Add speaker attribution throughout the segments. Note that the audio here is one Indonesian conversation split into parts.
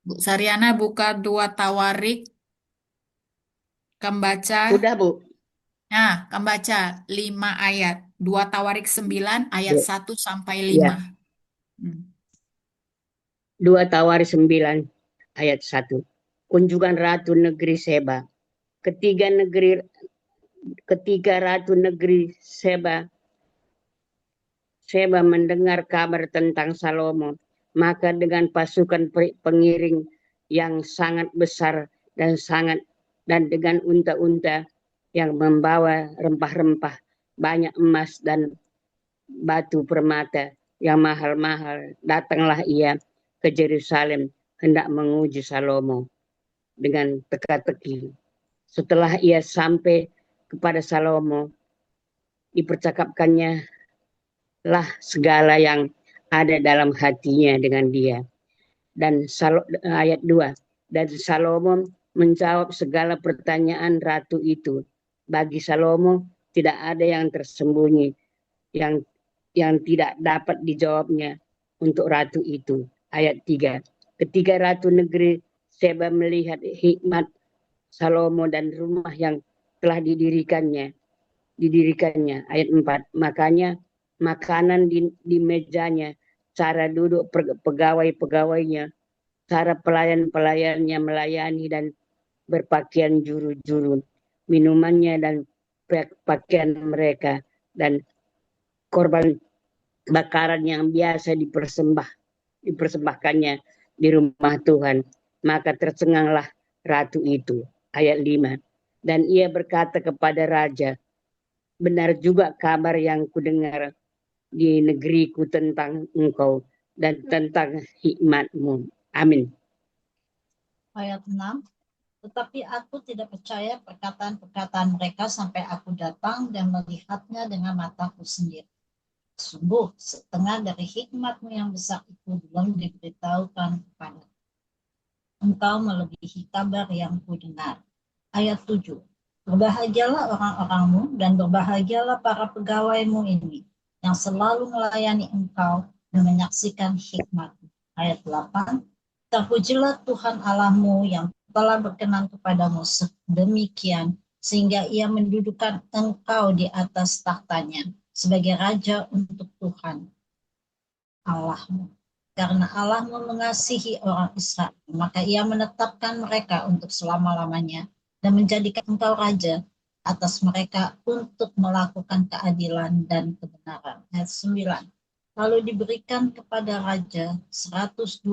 Speaker 1: Bu Saryana buka dua Tawarik, kamu baca.
Speaker 2: Udah, Bu.
Speaker 1: Nah, kamu baca 5 ayat. Dua Tawarik 9 ayat
Speaker 2: Ya,
Speaker 1: 1 sampai 5.
Speaker 2: ya.
Speaker 1: Hmm.
Speaker 2: 2 Tawari 9 ayat 1. Kunjungan Ratu Negeri Seba. Ketiga negeri Ketika Ratu Negeri Seba mendengar kabar tentang Salomo, maka dengan pasukan pengiring yang sangat besar dan dengan unta-unta yang membawa rempah-rempah, banyak emas dan batu permata yang mahal-mahal, datanglah ia ke Yerusalem hendak menguji Salomo dengan teka-teki. Setelah ia sampai kepada Salomo, dipercakapkannya lah segala yang ada dalam hatinya dengan dia. Dan ayat 2. Dan Salomo menjawab segala pertanyaan ratu itu. Bagi Salomo tidak ada yang tersembunyi yang tidak dapat dijawabnya untuk ratu itu. Ayat 3. Ketika Ratu Negeri Seba melihat hikmat Salomo dan rumah yang telah didirikannya. Ayat 4. Makanya makanan di mejanya, cara duduk pegawai-pegawainya, cara pelayan-pelayannya melayani dan berpakaian juru-juru, minumannya dan pakaian mereka, dan korban bakaran yang biasa dipersembahkannya di rumah Tuhan. Maka tersenganglah ratu itu. Ayat 5. Dan ia berkata kepada raja, benar juga kabar yang kudengar di negeriku tentang engkau dan tentang hikmatmu. Amin.
Speaker 3: Ayat 6. Tetapi aku tidak percaya perkataan-perkataan mereka sampai aku datang dan melihatnya dengan mataku sendiri. Sungguh, setengah dari hikmatmu yang besar itu belum diberitahukan kepada engkau melebihi kabar yang kudengar. Ayat 7. Berbahagialah orang-orangmu dan berbahagialah para pegawaimu ini yang selalu melayani engkau dan menyaksikan hikmatmu. Ayat 8. Terpujilah Tuhan Allahmu yang telah berkenan kepadamu sedemikian sehingga ia mendudukan engkau di atas tahtanya sebagai raja untuk Tuhan Allahmu. Karena Allahmu mengasihi orang Israel, maka ia menetapkan mereka untuk selama-lamanya dan menjadikan engkau raja atas mereka untuk melakukan keadilan dan kebenaran. Ayat 9. Lalu diberikan kepada raja 120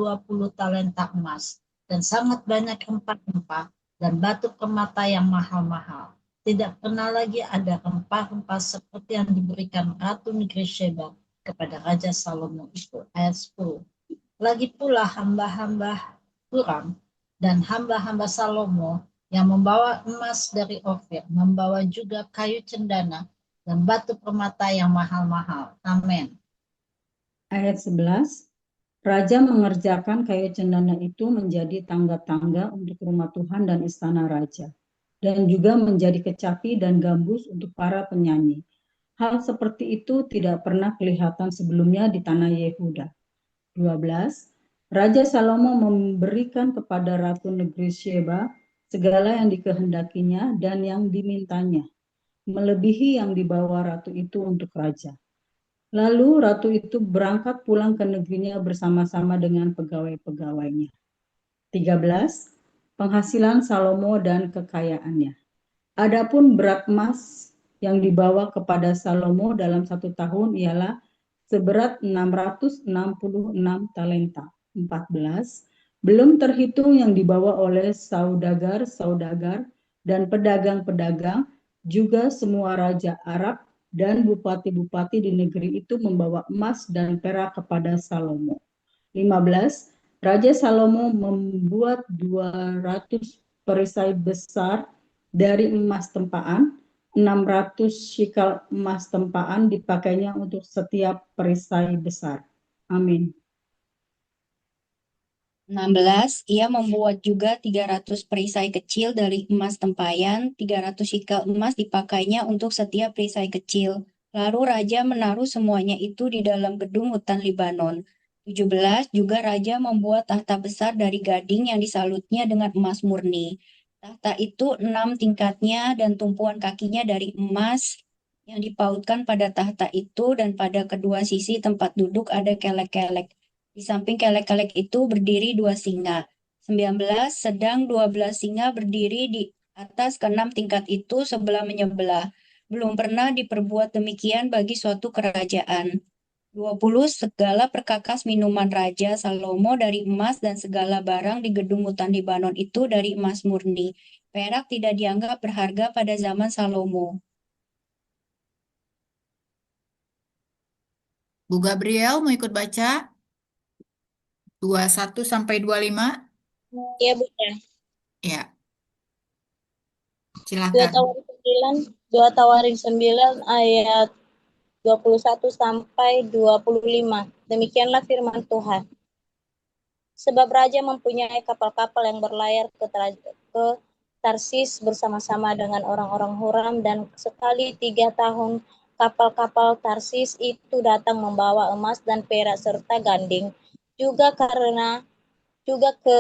Speaker 3: talenta emas dan sangat banyak rempah-rempah dan batu permata yang mahal-mahal. Tidak pernah lagi ada rempah-rempah seperti yang diberikan Ratu Negeri Sheba kepada Raja Salomo itu. Ayat 10. Lagi pula hamba-hamba Huram dan hamba-hamba Salomo yang membawa emas dari Ofir, membawa juga kayu cendana dan batu permata yang mahal-mahal. Amin.
Speaker 4: Ayat 11. Raja mengerjakan kayu cendana itu menjadi tangga-tangga untuk rumah Tuhan dan istana raja, dan juga menjadi kecapi dan gambus untuk para penyanyi. Hal seperti itu tidak pernah kelihatan sebelumnya di tanah Yehuda. 12. Raja Salomo memberikan kepada Ratu Negeri Sheba segala yang dikehendakinya dan yang dimintanya, melebihi yang dibawa ratu itu untuk raja. Lalu ratu itu berangkat pulang ke negerinya bersama-sama dengan pegawai-pegawainya. 13. Penghasilan Salomo dan kekayaannya. Adapun berat emas yang dibawa kepada Salomo dalam 1 tahun ialah seberat 666 talenta. 14. Belum terhitung yang dibawa oleh saudagar-saudagar dan pedagang-pedagang, juga semua raja Arab dan bupati-bupati di negeri itu membawa emas dan perak kepada Salomo. 15. Raja Salomo membuat 200 perisai besar dari emas tempaan, 600 shikal emas tempaan dipakainya untuk setiap perisai besar. Amin.
Speaker 5: 16. Ia membuat juga 300 perisai kecil dari emas tempayan, 300 shikal emas dipakainya untuk setiap perisai kecil. Lalu raja menaruh semuanya itu di dalam gedung hutan Libanon. 17, juga raja membuat tahta besar dari gading yang disalutnya dengan emas murni. Tahta itu 6 tingkatnya dan tumpuan kakinya dari emas yang dipautkan pada tahta itu, dan pada kedua sisi tempat duduk ada kelek-kelek. Di samping kelek-kelek itu berdiri 2 singa. 19, sedang 12 singa berdiri di atas ke-6 tingkat itu sebelah menyebelah. Belum pernah diperbuat demikian bagi suatu kerajaan. 20, segala perkakas minuman Raja Salomo dari emas dan segala barang di gedung hutan Libanon itu dari emas murni. Perak tidak dianggap berharga pada zaman Salomo.
Speaker 1: Bu Gabriel mau ikut baca 21 sampai 25?
Speaker 6: Iya, Bunda.
Speaker 1: Ya,
Speaker 6: 2
Speaker 1: silakan.
Speaker 6: Tawarin 9 ayat 21 sampai 25. Demikianlah firman Tuhan. Sebab raja mempunyai kapal-kapal yang berlayar ke Tarsis bersama-sama dengan orang-orang Huram, dan sekali 3 tahun kapal-kapal Tarsis itu datang membawa emas dan perak serta ganding, juga ke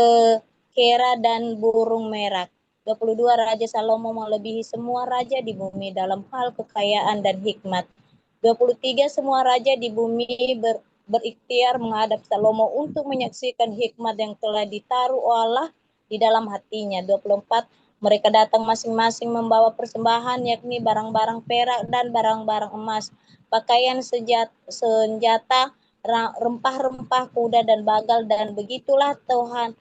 Speaker 6: kera dan burung merak. 22, Raja Salomo melebihi semua raja di bumi dalam hal kekayaan dan hikmat. 23, semua raja di bumi berikhtiar menghadap Salomo untuk menyaksikan hikmat yang telah ditaruh Allah di dalam hatinya. 24, mereka datang masing-masing membawa persembahan, yakni barang-barang perak dan barang-barang emas, pakaian, senjata, rempah-rempah, kuda dan bagal, dan begitulah Tuhan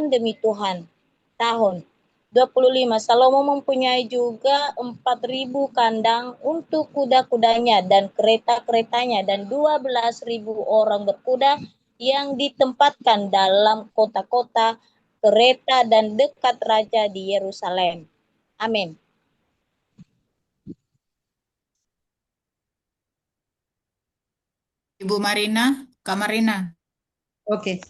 Speaker 6: demi Tuhan. Tahun 25, Salomo mempunyai juga 4.000 kandang untuk kuda-kudanya dan kereta-keretanya, dan 12.000 orang berkuda yang ditempatkan dalam kota-kota kereta dan dekat raja di Yerusalem. Amin.
Speaker 1: Ibu Marina, Kak Marina.
Speaker 7: Oke.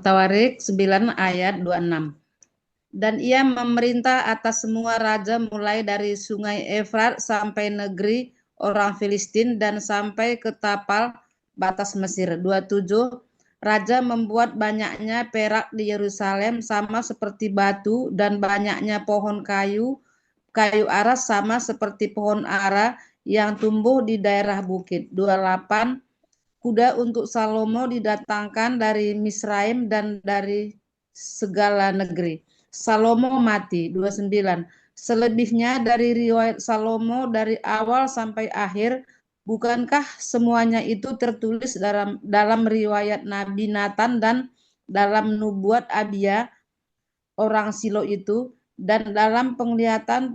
Speaker 7: Tawarik 9 ayat 26. Dan ia memerintah atas semua raja mulai dari sungai Efrat sampai negeri orang Filistin dan sampai ke tapal batas Mesir. 27. Raja membuat banyaknya perak di Yerusalem sama seperti batu, dan banyaknya pohon kayu ara sama seperti pohon ara yang tumbuh di daerah bukit. 28. Kuda untuk Salomo didatangkan dari Misraim dan dari segala negeri. Salomo mati. 29. Selebihnya dari riwayat Salomo dari awal sampai akhir, bukankah semuanya itu tertulis dalam riwayat Nabi Nathan dan dalam nubuat Abia orang Silo itu, dan dalam penglihatan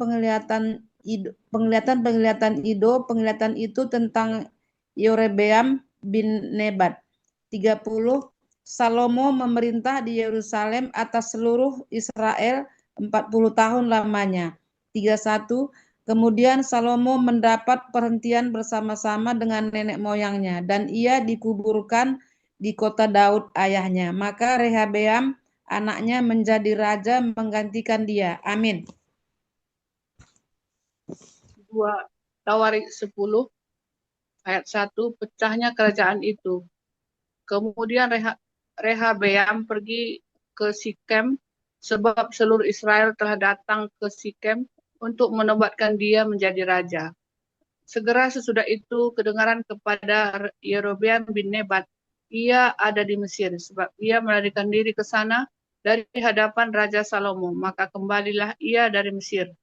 Speaker 7: itu tentang Yerobeam bin Nebat. 30. Salomo memerintah di Yerusalem atas seluruh Israel 40 tahun lamanya. 31. Kemudian Salomo mendapat perhentian bersama-sama dengan nenek moyangnya, dan ia dikuburkan di kota Daud ayahnya. Maka Rehabeam anaknya menjadi raja menggantikan dia. Amin.
Speaker 8: 2 Tawarik 10 ayat 1, pecahnya kerajaan itu. Kemudian Rehabeam pergi ke Sikem, sebab seluruh Israel telah datang ke Sikem untuk menobatkan dia menjadi raja. Segera sesudah itu kedengaran kepada Yerobeam bin Nebat, ia ada di Mesir, sebab ia melarikan diri ke sana dari hadapan Raja Salomo. Maka kembalilah ia dari Mesir.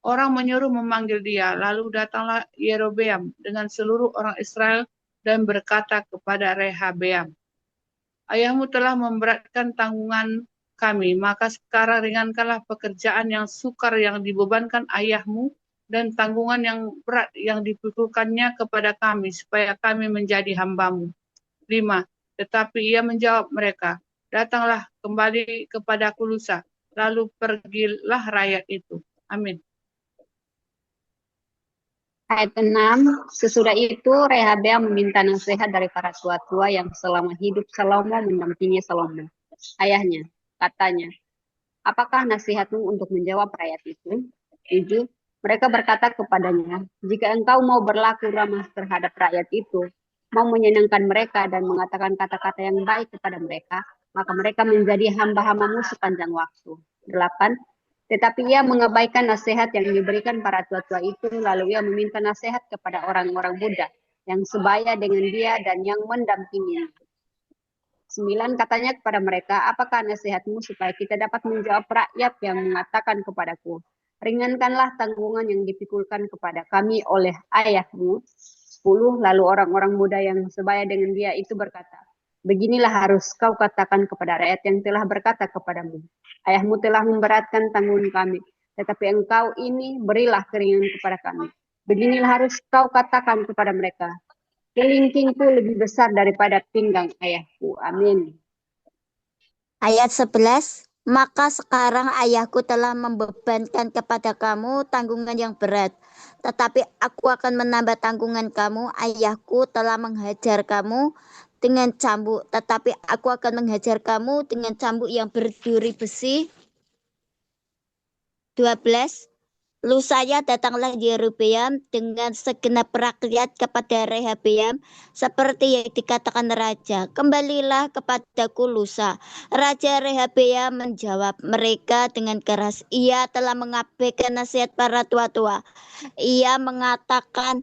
Speaker 8: Orang menyuruh memanggil dia, lalu datanglah Yerobeam dengan seluruh orang Israel dan berkata kepada Rehabeam, ayahmu telah memberatkan tanggungan kami, maka sekarang ringankanlah pekerjaan yang sukar yang dibebankan ayahmu dan tanggungan yang berat yang dipikulkannya kepada kami, supaya kami menjadi hambamu. 5. Tetapi ia menjawab mereka, datanglah kembali kepadaku lusa, lalu pergilah rakyat itu. Amin.
Speaker 2: Ayat 6, sesudah itu Rehabeam meminta nasihat dari para tua-tua yang selama hidup Salomo mendampingi Salomo, ayahnya. Katanya, apakah nasihatmu untuk menjawab rakyat itu? 7. Mereka berkata kepadanya, jika engkau mau berlaku ramah terhadap rakyat itu,
Speaker 9: mau menyenangkan mereka dan mengatakan kata-kata yang baik kepada mereka, maka mereka menjadi hamba-hambamu sepanjang waktu. 8. Tetapi ia mengabaikan nasihat yang diberikan para tua-tua itu, lalu ia meminta nasihat kepada orang-orang muda yang sebaya dengan dia dan yang mendampinginya. 9. Katanya kepada mereka, apakah nasihatmu supaya kita dapat menjawab rakyat yang mengatakan kepadaku, ringankanlah tanggungan yang dipikulkan kepada kami oleh ayahmu. 10. Lalu orang-orang muda yang sebaya dengan dia itu berkata, beginilah harus kau katakan kepada rakyat yang telah berkata kepadamu, ayahmu telah memberatkan tanggungan kami, tetapi engkau ini berilah keringanan kepada kami. Beginilah harus kau katakan kepada mereka, kelingkingku lebih besar daripada pinggang ayahku. Amin.
Speaker 10: Ayat 11. Maka sekarang ayahku telah membebankan kepada kamu tanggungan yang berat. Tetapi aku akan menambah tanggungan kamu. Ayahku telah menghajar kamu dengan cambuk. Tetapi aku akan menghajar kamu dengan cambuk yang berduri besi. 12. Lusanya datanglah Yerobeam dengan segenap rakyat kepada Rehabeam seperti yang dikatakan raja. Kembalilah kepadaku lusa. Raja Rehabeam menjawab mereka dengan keras. Ia telah mengabaikan nasihat para tua-tua. Ia mengatakan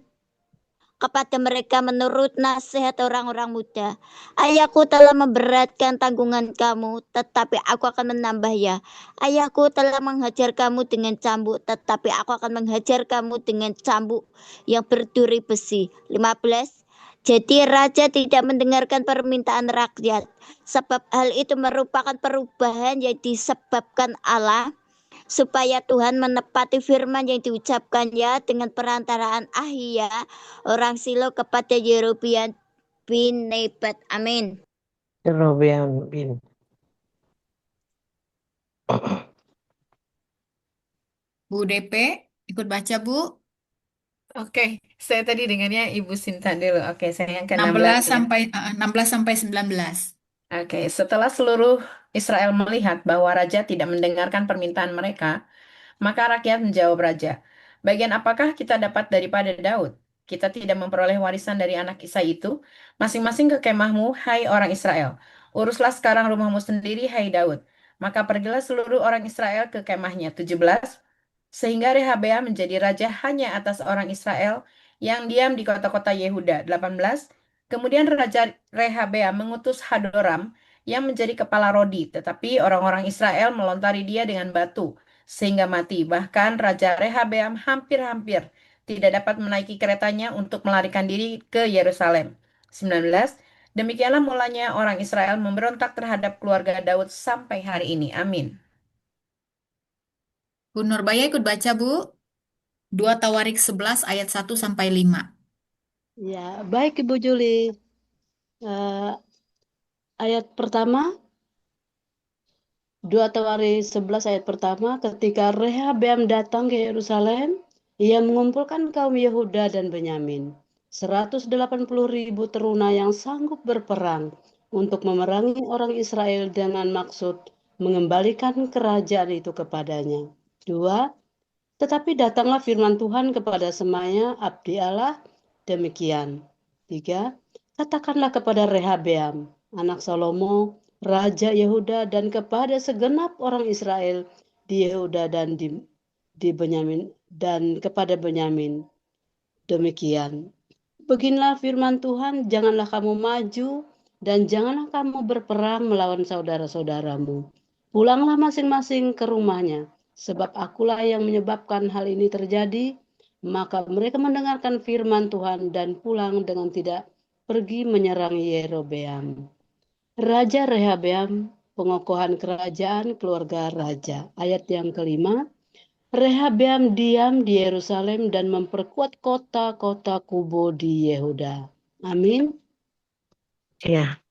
Speaker 10: kepada mereka menurut nasihat orang-orang muda. Ayahku telah memberatkan tanggungan kamu, tetapi aku akan menambahnya. Ayahku telah menghajar kamu dengan cambuk, tetapi aku akan menghajar kamu dengan cambuk yang berduri besi. 15. Jadi raja tidak mendengarkan permintaan rakyat, sebab hal itu merupakan perubahan yang disebabkan Allah, supaya Tuhan menepati firman yang diucapkannya dengan perantaraan Ahia orang Silo kepada Yerobeam bin Nebat. Amin.
Speaker 11: Yerobeam bin.
Speaker 1: Bu DP, ikut baca Bu.
Speaker 12: Oke, saya tadi dengarnya Ibu Sinta dulu. Oke, saya yang
Speaker 1: 16
Speaker 12: ke-16 ya.
Speaker 1: sampai 19.
Speaker 12: Oke, setelah seluruh Israel melihat bahwa raja tidak mendengarkan permintaan mereka, maka rakyat menjawab raja, bagian apakah kita dapat daripada Daud? Kita tidak memperoleh warisan dari anak Isai itu. Masing-masing ke kemahmu, hai orang Israel. Uruslah sekarang rumahmu sendiri, hai Daud. Maka pergilah seluruh orang Israel ke kemahnya. 17. Sehingga Rehabeam menjadi raja hanya atas orang Israel yang diam di kota-kota Yehuda. 18. Kemudian Raja Rehabeam mengutus Hadoram yang menjadi kepala Rodi, tetapi orang-orang Israel melontari dia dengan batu sehingga mati. Bahkan Raja Rehabeam hampir-hampir tidak dapat menaiki keretanya untuk melarikan diri ke Yerusalem. 19. Demikianlah mulanya orang Israel memberontak terhadap keluarga Daud sampai hari ini. Amin.
Speaker 1: Bu Nurbaya ikut baca Bu. 2 Tawarik 11 ayat 1 sampai 5.
Speaker 13: Ya, baik Ibu Juli. Ayat pertama, 2 Tawarik 11 ayat pertama, ketika Rehabeam datang ke Yerusalem, ia mengumpulkan kaum Yehuda dan Benyamin, 180.000 teruna yang sanggup berperang untuk memerangi orang Israel dengan maksud mengembalikan kerajaan itu kepadanya. 2. Tetapi datanglah firman Tuhan kepada Semaya, abdi Allah, demikian. 3. Katakanlah kepada Rehabeam, anak Salomo, Raja Yehuda, dan kepada segenap orang Israel di Yehuda dan di Benyamin, dan kepada Benyamin, demikian. Beginilah firman Tuhan, janganlah kamu maju dan janganlah kamu berperang melawan saudara-saudaramu. Pulanglah masing-masing ke rumahnya, sebab akulah yang menyebabkan hal ini terjadi. Maka mereka mendengarkan firman Tuhan dan pulang dengan tidak pergi menyerang Yerobeam. Raja Rehabeam, pengokohan kerajaan keluarga raja. Ayat yang kelima, Rehabeam diam di Yerusalem dan memperkuat kota-kota kubu di Yehuda. Amin.
Speaker 11: Ya.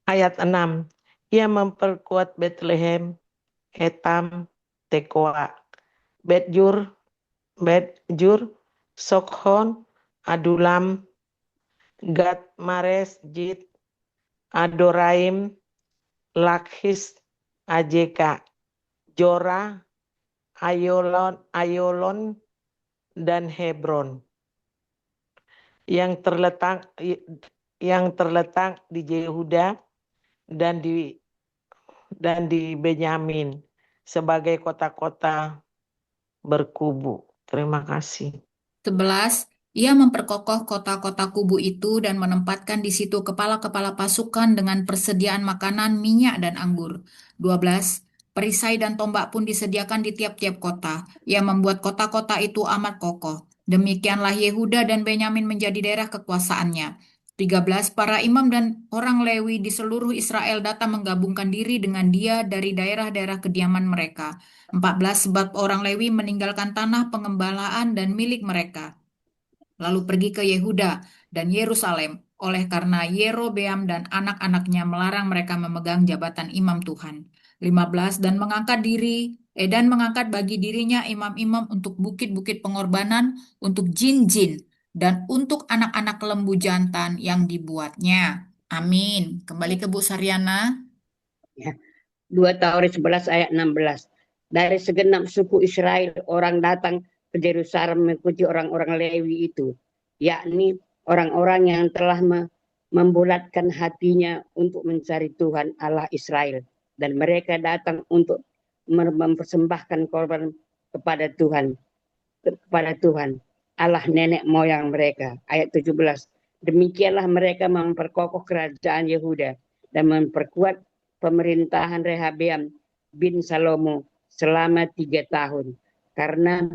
Speaker 11: Ayat 6. Ia memperkuat Bethlehem, Etam, Tekoa, Betjur, Sokhon, Adulam, Gad Mares, Jit, Adoraim, Lakhis, Ajeka, Jora, Ayolon, dan Hebron. yang terletak di Yehuda dan di Benyamin sebagai kota-kota berkubu. Terima kasih.
Speaker 1: 11. Ia memperkokoh kota-kota kubu itu dan menempatkan di situ kepala-kepala pasukan dengan persediaan makanan, minyak, dan anggur. 12. Perisai dan tombak pun disediakan di tiap-tiap kota. Ia membuat kota-kota itu amat kokoh. Demikianlah Yehuda dan Benyamin menjadi daerah kekuasaannya. 13. Para imam dan orang Lewi di seluruh Israel datang menggabungkan diri dengan dia dari daerah-daerah kediaman mereka. 14. Sebab orang Lewi meninggalkan tanah pengembalaan dan milik mereka, lalu pergi ke Yehuda dan Yerusalem, oleh karena Yerobeam dan anak-anaknya melarang mereka memegang jabatan imam Tuhan. 15. Dan mengangkat bagi dirinya imam-imam untuk bukit-bukit pengorbanan, untuk jin-jin, dan untuk anak-anak lembu jantan yang dibuatnya. Amin. Kembali ke Bu Saryana.
Speaker 2: Ya. 2 Tawarik 11 ayat 16. Dari segenap suku Israel orang datang ke Yerusalem mengikuti orang-orang Lewi itu, yakni orang-orang yang telah membulatkan hatinya untuk mencari Tuhan Allah Israel, dan mereka datang untuk mempersembahkan korban kepada Tuhan Allah nenek moyang mereka. Ayat 17. Demikianlah mereka memperkokoh kerajaan Yehuda dan memperkuat pemerintahan Rehabeam bin Salomo selama 3 tahun. Karena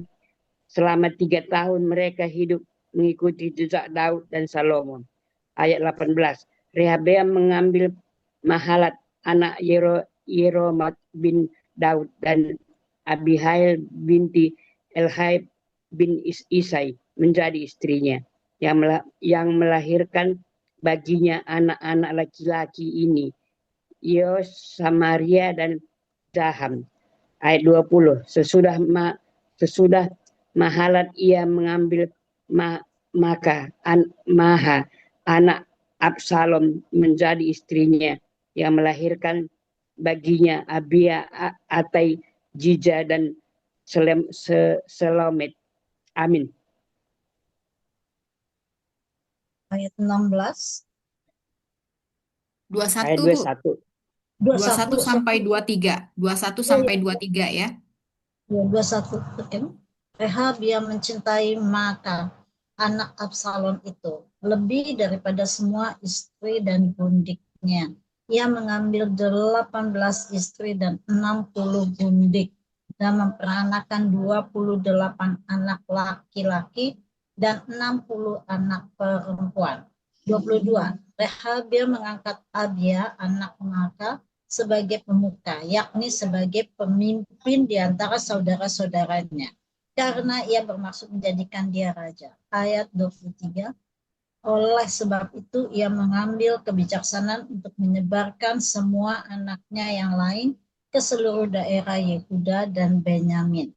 Speaker 2: selama 3 tahun mereka hidup mengikuti jejak Daud dan Salomo. Ayat 18. Rehabeam mengambil Mahalat anak Yeromat bin Daud dan Abihail binti Elhaib bin Isai menjadi istrinya, yang melahirkan baginya anak-anak laki-laki ini, Yos, Samaria, dan Zaham. Ayat 20. Sesudah Mahalat ia mengambil Maha anak Absalom menjadi istrinya, yang melahirkan baginya Abia, Atai, Jija, dan Selomit. Amin.
Speaker 3: Ayat 16.
Speaker 1: 21,
Speaker 2: Ayat
Speaker 1: Bu.
Speaker 2: 21.
Speaker 1: 21 sampai 23. 21 sampai 23 ya.
Speaker 3: Ya, 21. Rehabeam mencintai Maaka, anak Absalom itu, lebih daripada semua istri dan bundiknya. Ia mengambil 18 istri dan 60 bundik, dan memperanakan 28 anak laki-laki dan 60 anak perempuan. 22. Rehabeam mengangkat Abia, anak Maaka, sebagai pemuka, yakni sebagai pemimpin di antara saudara-saudaranya, karena ia bermaksud menjadikan dia raja. Ayat 23. Oleh sebab itu ia mengambil kebijaksanaan untuk menyebarkan semua anaknya yang lain ke seluruh daerah Yehuda dan Benyamin,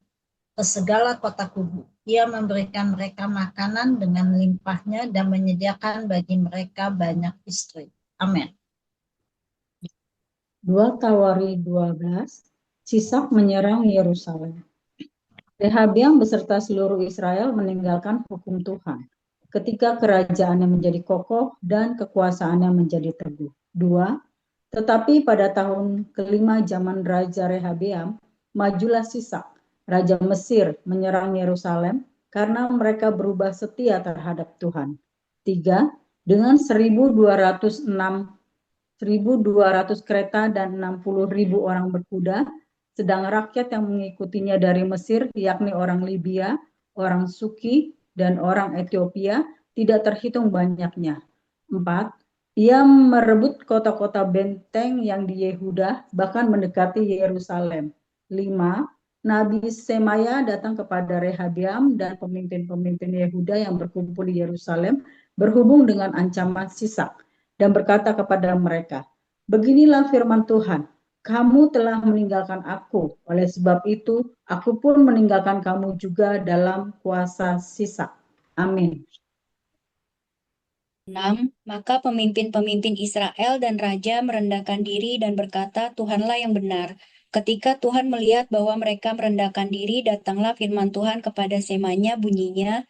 Speaker 3: ke segala kota kubu. Ia memberikan mereka makanan dengan limpahnya dan menyediakan bagi mereka banyak istri. Amin.
Speaker 4: 2 Tawari 12, Sisak menyerang Yerusalem. Rehabeam beserta seluruh Israel meninggalkan hukum Tuhan, ketika kerajaannya menjadi kokoh dan kekuasaannya menjadi teguh. 2. Tetapi pada tahun kelima zaman Raja Rehabeam, majulah Sisak, Raja Mesir, menyerang Yerusalem karena mereka berubah setia terhadap Tuhan. 3. Dengan 1.200 kereta dan 60.000 orang berkuda, sedang rakyat yang mengikutinya dari Mesir, yakni orang Libya, orang Suki, dan orang Ethiopia, tidak terhitung banyaknya. 4. Ia merebut kota-kota benteng yang di Yehuda, bahkan mendekati Yerusalem. 5. Nabi Semaya datang kepada Rehabeam dan pemimpin-pemimpin Yehuda yang berkumpul di Yerusalem, berhubung dengan ancaman Sisak, dan berkata kepada mereka, beginilah firman Tuhan, kamu telah meninggalkan aku, oleh sebab itu aku pun meninggalkan kamu juga dalam kuasa Sisak. Amin.
Speaker 5: 6. Maka pemimpin-pemimpin Israel dan raja merendahkan diri dan berkata, Tuhanlah yang benar. Ketika Tuhan melihat bahwa mereka merendahkan diri, datanglah firman Tuhan kepada Semanya bunyinya,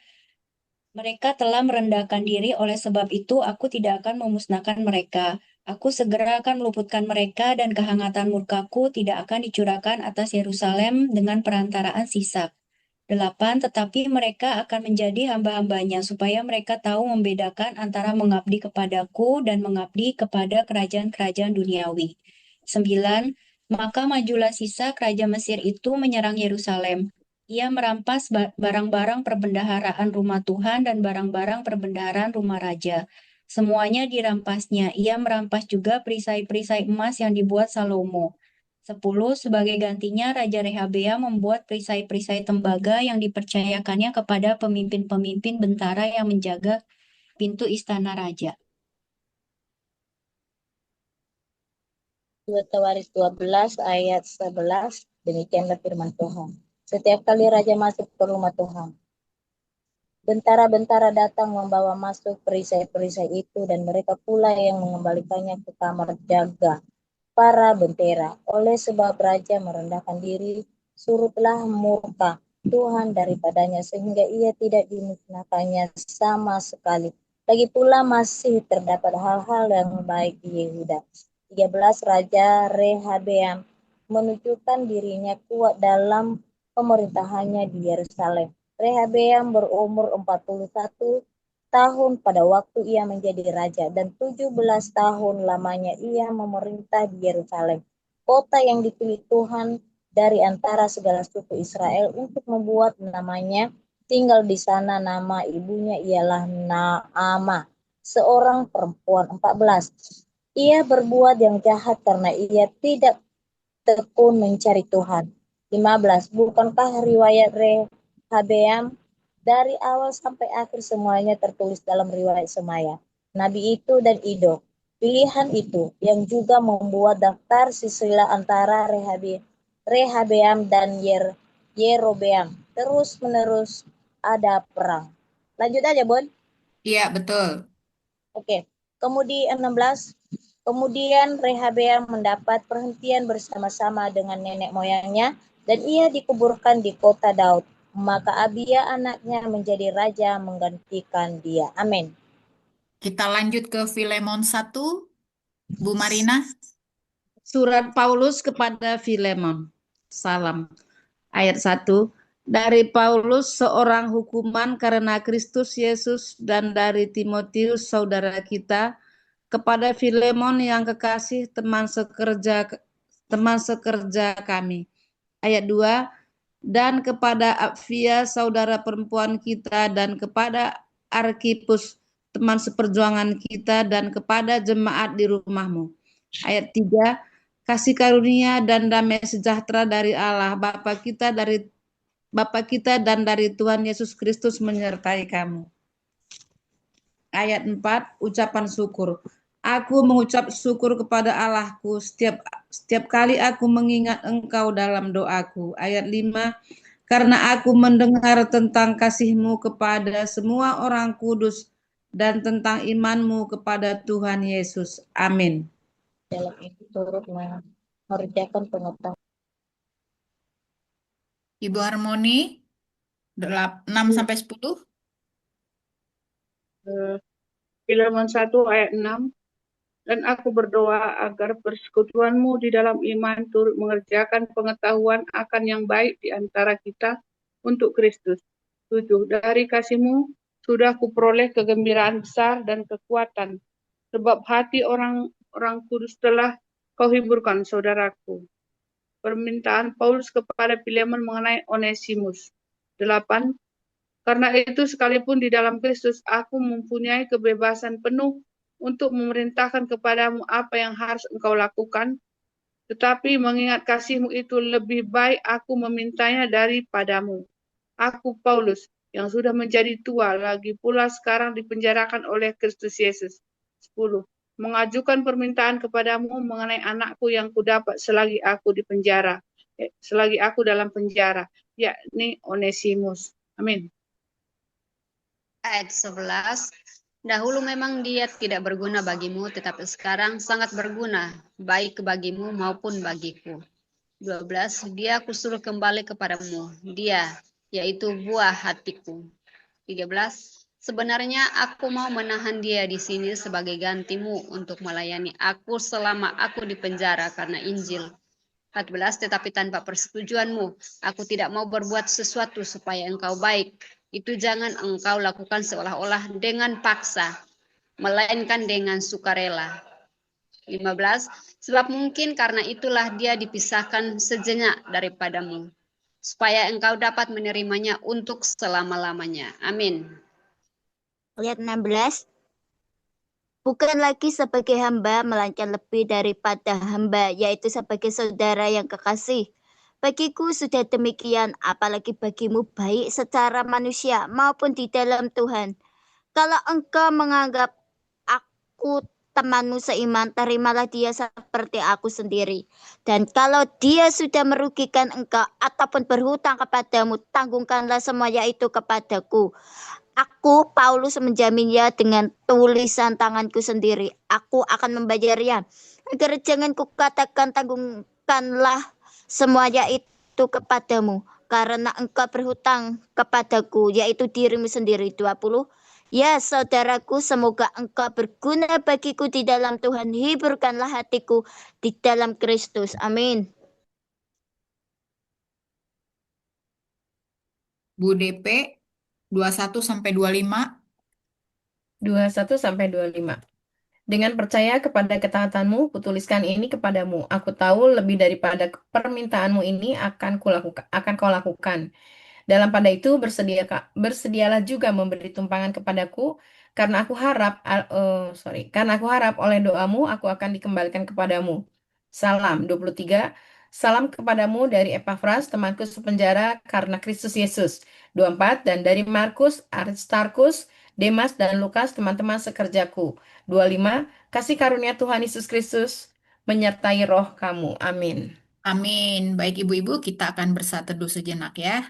Speaker 5: Mereka telah merendahkan diri, oleh sebab itu aku tidak akan memusnahkan mereka. Aku segera akan meluputkan mereka dan kehangatan murkaku tidak akan dicurahkan atas Yerusalem dengan perantaraan Sisak. 8. Tetapi mereka akan menjadi hamba-hambanya supaya mereka tahu membedakan antara mengabdi kepadaku dan mengabdi kepada kerajaan-kerajaan duniawi. 9. Maka majulah Sisak raja Mesir itu menyerang Yerusalem. Ia merampas barang-barang perbendaharaan rumah Tuhan dan barang-barang perbendaharaan rumah raja. Semuanya dirampasnya. Ia merampas juga perisai-perisai emas yang dibuat Salomo. 10. Sebagai gantinya, Raja Rehabeam membuat perisai-perisai tembaga yang dipercayakannya kepada pemimpin-pemimpin bentara yang menjaga pintu istana raja.
Speaker 6: 2 Tawarik 12 ayat 11, demikianlah firman Tuhan. Setiap kali raja masuk ke rumah Tuhan, bentara-bentara datang membawa masuk perisai-perisai itu, dan mereka pula yang mengembalikannya ke kamar jaga para bentera. Oleh sebab raja merendahkan diri, surutlah murka Tuhan daripadanya, sehingga ia tidak dimusnahkannya sama sekali. Lagi pula masih terdapat hal-hal yang baik di Yehuda. 13. Raja Rehabeam menunjukkan dirinya kuat dalam pemerintahannya di Yerusalem. Rehabeam berumur 41 tahun pada waktu ia menjadi raja, dan 17 tahun lamanya ia memerintah di Yerusalem, kota yang dipilih Tuhan dari antara segala suku Israel untuk membuat namanya tinggal di sana. Nama ibunya ialah Naamah, seorang perempuan. 14. Ia berbuat yang jahat karena ia tidak tekun mencari Tuhan. 15. Bukankah riwayat Rehabeam dari awal sampai akhir semuanya tertulis dalam riwayat Semaya, nabi itu, dan Ido, pilihan itu, yang juga membuat daftar silsilah antara Rehabeam dan Yerobeam. Terus menerus ada perang. Lanjut aja, Bon.
Speaker 1: Iya, betul.
Speaker 6: Oke. Kemudian 16. Kemudian Rehabeam mendapat perhentian bersama-sama dengan nenek moyangnya, dan ia dikuburkan di kota Daud. Maka Abia anaknya menjadi raja menggantikan dia. Amin.
Speaker 1: Kita lanjut ke Filemon 1. Bu Marina.
Speaker 7: Surat Paulus kepada Filemon. Salam. Ayat 1. Dari Paulus, seorang hukuman karena Kristus Yesus, dan dari Timotius, saudara kita, kepada Filemon yang kekasih, teman sekerja kami. Ayat 2. Dan kepada Apfia, saudara perempuan kita, dan kepada Arkipus, teman seperjuangan kita, dan kepada jemaat di rumahmu. Ayat 3. Kasih karunia dan damai sejahtera dari Allah Bapa kita dan dari Tuhan Yesus Kristus menyertai kamu. Ayat 4. Ucapan syukur. Aku mengucap syukur kepada Allahku setiap kali aku mengingat engkau dalam doaku. Ayat 5. Karena aku mendengar tentang kasihmu kepada semua orang kudus dan tentang imanmu kepada Tuhan Yesus. Amin.
Speaker 6: Dalam itu turut mengerjakan pengetahuan.
Speaker 1: Ibu Harmoni 6-10.
Speaker 8: Filemon 1 ayat 6. Dan aku berdoa agar persekutuanmu di dalam iman turut mengerjakan pengetahuan akan yang baik di antara kita untuk Kristus. 7. Dari kasihmu sudah kuperoleh kegembiraan besar dan kekuatan, sebab hati orang kudus telah kau hiburkan, saudaraku. Permintaan Paulus kepada Filemon mengenai Onesimus. 8. Karena itu sekalipun di dalam Kristus aku mempunyai kebebasan penuh untuk memerintahkan kepadamu apa yang harus engkau lakukan, tetapi mengingat kasihmu itu lebih baik aku memintanya daripadamu. Aku Paulus yang sudah menjadi tua, lagi pula sekarang dipenjarakan oleh Kristus Yesus. 10. Mengajukan permintaan kepadamu mengenai anakku yang kudapat selagi aku dalam penjara, yakni Onesimus. Amin.
Speaker 9: Ayat 11. Dahulu memang dia tidak berguna bagimu, tetapi sekarang sangat berguna, baik bagimu maupun bagiku. 12. Dia kusuruh kembali kepadamu, dia, yaitu buah hatiku. 13. Sebenarnya aku mau menahan dia di sini sebagai gantimu untuk melayani aku selama aku di penjara karena Injil. 14. Tetapi tanpa persetujuanmu, aku tidak mau berbuat sesuatu supaya engkau baik. Itu jangan engkau lakukan seolah-olah dengan paksa, melainkan dengan sukarela. 15. Sebab mungkin karena itulah dia dipisahkan sejenak daripadamu, supaya engkau dapat menerimanya untuk selama-lamanya. Amin.
Speaker 10: Ayat 16. Bukan lagi sebagai hamba, melainkan lebih daripada hamba, yaitu sebagai saudara yang kekasih. Bagiku sudah demikian, apalagi bagimu baik secara manusia maupun di dalam Tuhan. Kalau engkau menganggap aku temanmu seiman, terimalah dia seperti aku sendiri. Dan kalau dia sudah merugikan engkau ataupun berhutang kepadamu, tanggungkanlah semuanya itu kepadaku. Aku, Paulus, menjaminnya dengan tulisan tanganku sendiri. Aku akan membayarnya. Agar jangan kukatakan tanggungkanlah semuanya itu kepadamu. Karena engkau berhutang kepadaku, yaitu dirimu sendiri. 20. Ya saudaraku, semoga engkau berguna bagiku di dalam Tuhan. Hiburkanlah hatiku di dalam Kristus. Amin.
Speaker 1: Bu DP 21 sampai 25.
Speaker 12: 21 sampai 25. Dengan percaya kepada ketaatanmu, kutuliskan ini kepadamu. Aku tahu lebih daripada permintaanmu ini akan kau lakukan. Dalam pada itu bersedialah juga memberi tumpangan kepadaku, karena aku harap oleh doamu aku akan dikembalikan kepadamu. Salam 23. Salam kepadamu dari Epafras, temanku sepenjara karena Kristus Yesus. 24. Dan dari Markus, Aristarkus, Demas, dan Lukas, teman-teman sekerjaku. 25. Kasih karunia Tuhan Yesus Kristus menyertai roh kamu. Amin.
Speaker 1: Amin. Baik ibu-ibu, kita akan bersatu teduh sejenak ya.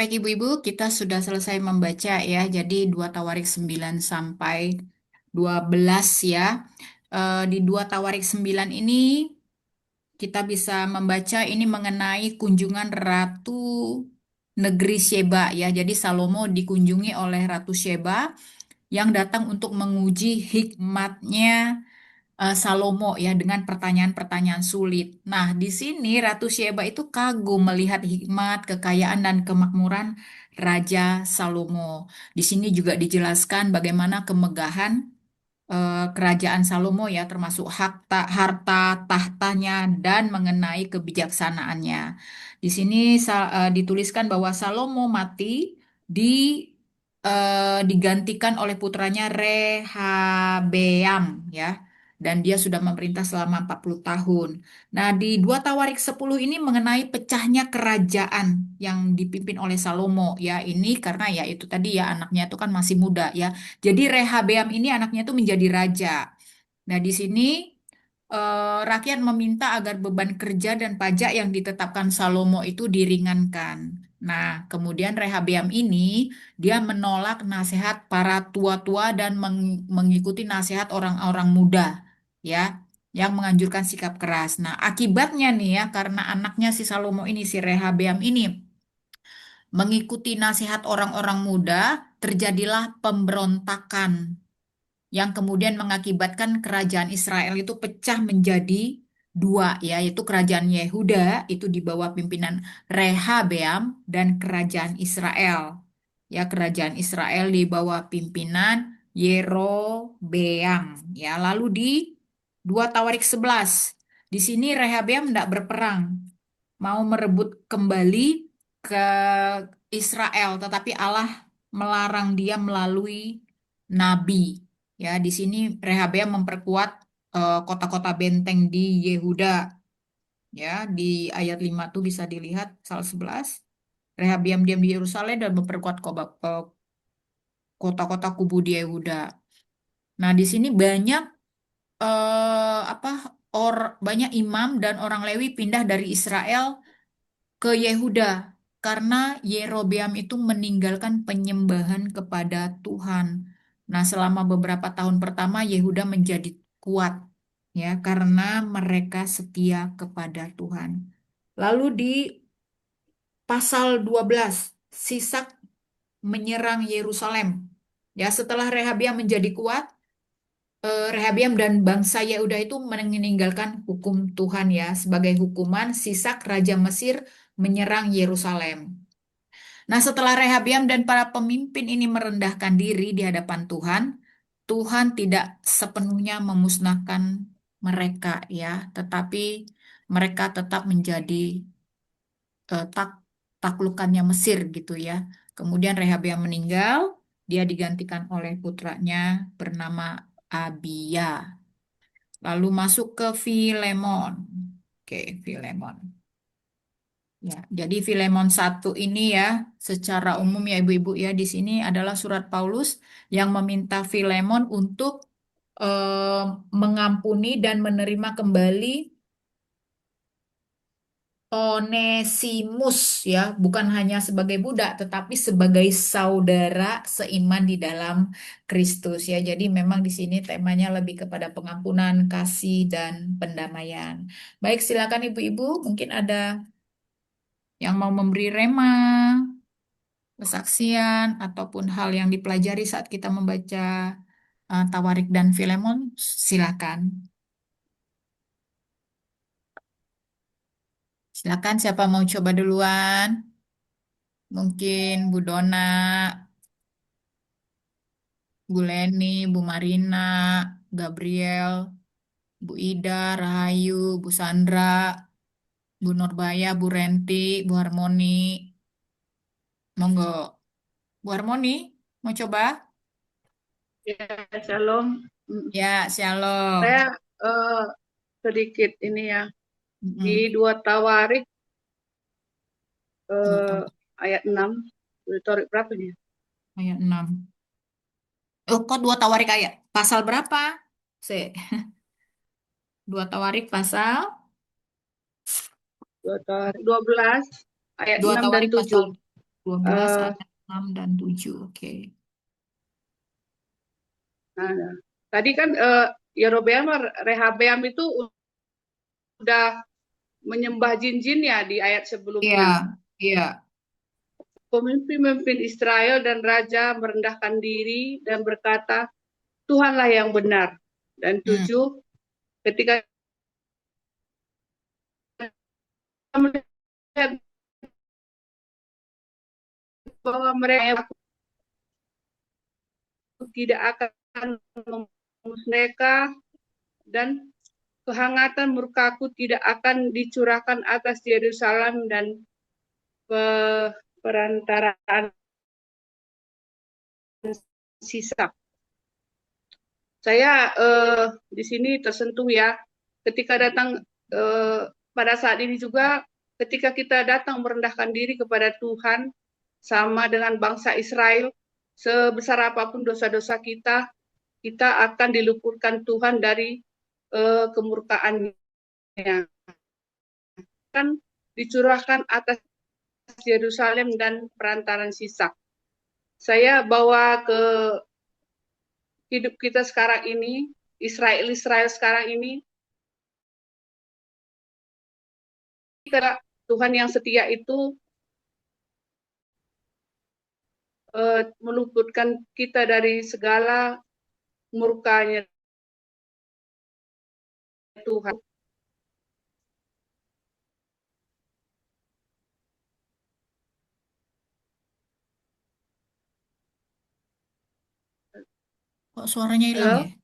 Speaker 1: Baik Ibu-Ibu, kita sudah selesai membaca ya. Jadi 2 Tawarik 9 sampai 12 ya. Di 2 Tawarik 9 ini kita bisa membaca ini mengenai kunjungan Ratu Negeri Sheba ya. Jadi Salomo dikunjungi oleh Ratu Sheba yang datang untuk menguji hikmatnya Salomo ya dengan pertanyaan-pertanyaan sulit. Nah, di sini Ratu Sheba itu kagum melihat hikmat, kekayaan dan kemakmuran Raja Salomo. Di sini juga dijelaskan bagaimana kemegahan kerajaan Salomo ya, termasuk harta tahtanya dan mengenai kebijaksanaannya. Di sini dituliskan bahwa Salomo mati di digantikan oleh putranya Rehabeam ya. Dan dia sudah memerintah selama 40 tahun. Nah, di 2 Tawarik 10 ini mengenai pecahnya kerajaan yang dipimpin oleh Salomo ya. Ini karena ya itu tadi ya anaknya itu kan masih muda ya. Jadi Rehabeam ini anaknya itu menjadi raja. Nah, di sini rakyat meminta agar beban kerja dan pajak yang ditetapkan Salomo itu diringankan. Nah, kemudian Rehabeam ini dia menolak nasihat para tua-tua dan mengikuti nasihat orang-orang muda, ya, yang menganjurkan sikap keras. Nah, akibatnya nih ya, karena anaknya si Salomo ini, si Rehabeam ini mengikuti nasihat orang-orang muda, terjadilah pemberontakan yang kemudian mengakibatkan kerajaan Israel itu pecah menjadi dua, yaitu kerajaan Yehuda itu di bawah pimpinan Rehabeam dan kerajaan Israel. Ya, kerajaan Israel di bawah pimpinan Yerobeam. Ya, lalu di 2 Tawarik 11. Di sini Rehabeam tidak berperang, mau merebut kembali ke Israel, tetapi Allah melarang dia melalui nabi. Ya, di sini Rehabeam memperkuat kota-kota benteng di Yehuda. Ya, di ayat 5 tuh bisa dilihat pasal 11. Rehabeam diam di Yerusalem dan memperkuat kota-kota kubu di Yehuda. Nah, di sini banyak apa banyak imam dan orang Lewi pindah dari Israel ke Yehuda karena Yerobeam itu meninggalkan penyembahan kepada Tuhan. Nah, selama beberapa tahun pertama Yehuda menjadi kuat ya karena mereka setia kepada Tuhan. Lalu di pasal 12 Sisak menyerang Yerusalem. Ya, setelah Rehabeam menjadi kuat, Rehabeam dan bangsa Yehuda itu meninggalkan hukum Tuhan ya. Sebagai hukuman, Sisak Raja Mesir menyerang Yerusalem. Nah, setelah Rehabeam dan para pemimpin ini merendahkan diri di hadapan Tuhan, Tuhan tidak sepenuhnya memusnahkan mereka ya, tetapi mereka tetap menjadi taklukannya Mesir gitu ya. Kemudian Rehabeam meninggal, dia digantikan oleh putranya bernama Abia. Lalu masuk ke Filemon. Oke, Filemon. Ya, jadi Filemon 1 ini ya, secara umum ya Ibu-ibu ya, di sini adalah surat Paulus yang meminta Filemon untuk mengampuni dan menerima kembali Onesimus ya, bukan hanya sebagai budak tetapi sebagai saudara seiman di dalam Kristus ya. Jadi memang di sini temanya lebih kepada pengampunan, kasih dan pendamaian. Baik, silakan Ibu-ibu, mungkin ada yang mau memberi rema, kesaksian ataupun hal yang dipelajari saat kita membaca Tawarik dan Filemon, silakan. Silakan siapa mau coba duluan? Mungkin Bu Dona, Bu Leni, Bu Marina, Gabriel, Bu Ida, Rahayu, Bu Sandra, Bu Nurbaya, Bu Renti, Bu Harmoni. Monggo. Bu Harmoni, mau coba?
Speaker 8: Ya, Shalom.
Speaker 1: Ya, shalom.
Speaker 8: Saya sedikit ini ya.
Speaker 1: Mm-mm.
Speaker 8: Di 2 Tawarik
Speaker 1: Dua Tawarik.
Speaker 8: ayat 6. Tawarik berapa nih?
Speaker 1: Ayat 6. Oh, kok 2 Tawarik ayat? Pasal berapa? 2 Tawarik pasal?
Speaker 8: 2 Tawarik 12 ayat
Speaker 1: 2
Speaker 8: 6 dan
Speaker 1: Tawarik pasal
Speaker 8: 7.
Speaker 1: 12
Speaker 8: Eh,
Speaker 1: ayat 6 dan 7. Oke.
Speaker 8: nah, tadi kan Yerobeam, Rehabeam itu udah menyembah jin-jin ya di ayat
Speaker 1: Iya,
Speaker 8: sebelumnya.
Speaker 1: iya.
Speaker 8: Pemimpin-pemimpin Israel dan raja merendahkan diri dan berkata, Tuhanlah yang benar. Dan 7, ketika melihat bahwa mereka tidak akan mengurus mereka dan kehangatan murkaku tidak akan dicurahkan atas Yerusalem dan perantaraan sisa. Saya di sini tersentuh ya, ketika datang pada saat ini juga, ketika kita datang merendahkan diri kepada Tuhan, sama dengan bangsa Israel, sebesar apapun dosa-dosa kita, kita akan diluputkan Tuhan dari kemurkaannya. Kan dicurahkan atas Yerusalem dan perantaran sisa. Saya bawa ke hidup kita sekarang ini, Israel sekarang ini, Tuhan yang setia itu meluputkan kita dari segala murkanya Tuhan.
Speaker 1: Kok suaranya hilang
Speaker 8: Halo?
Speaker 1: ya?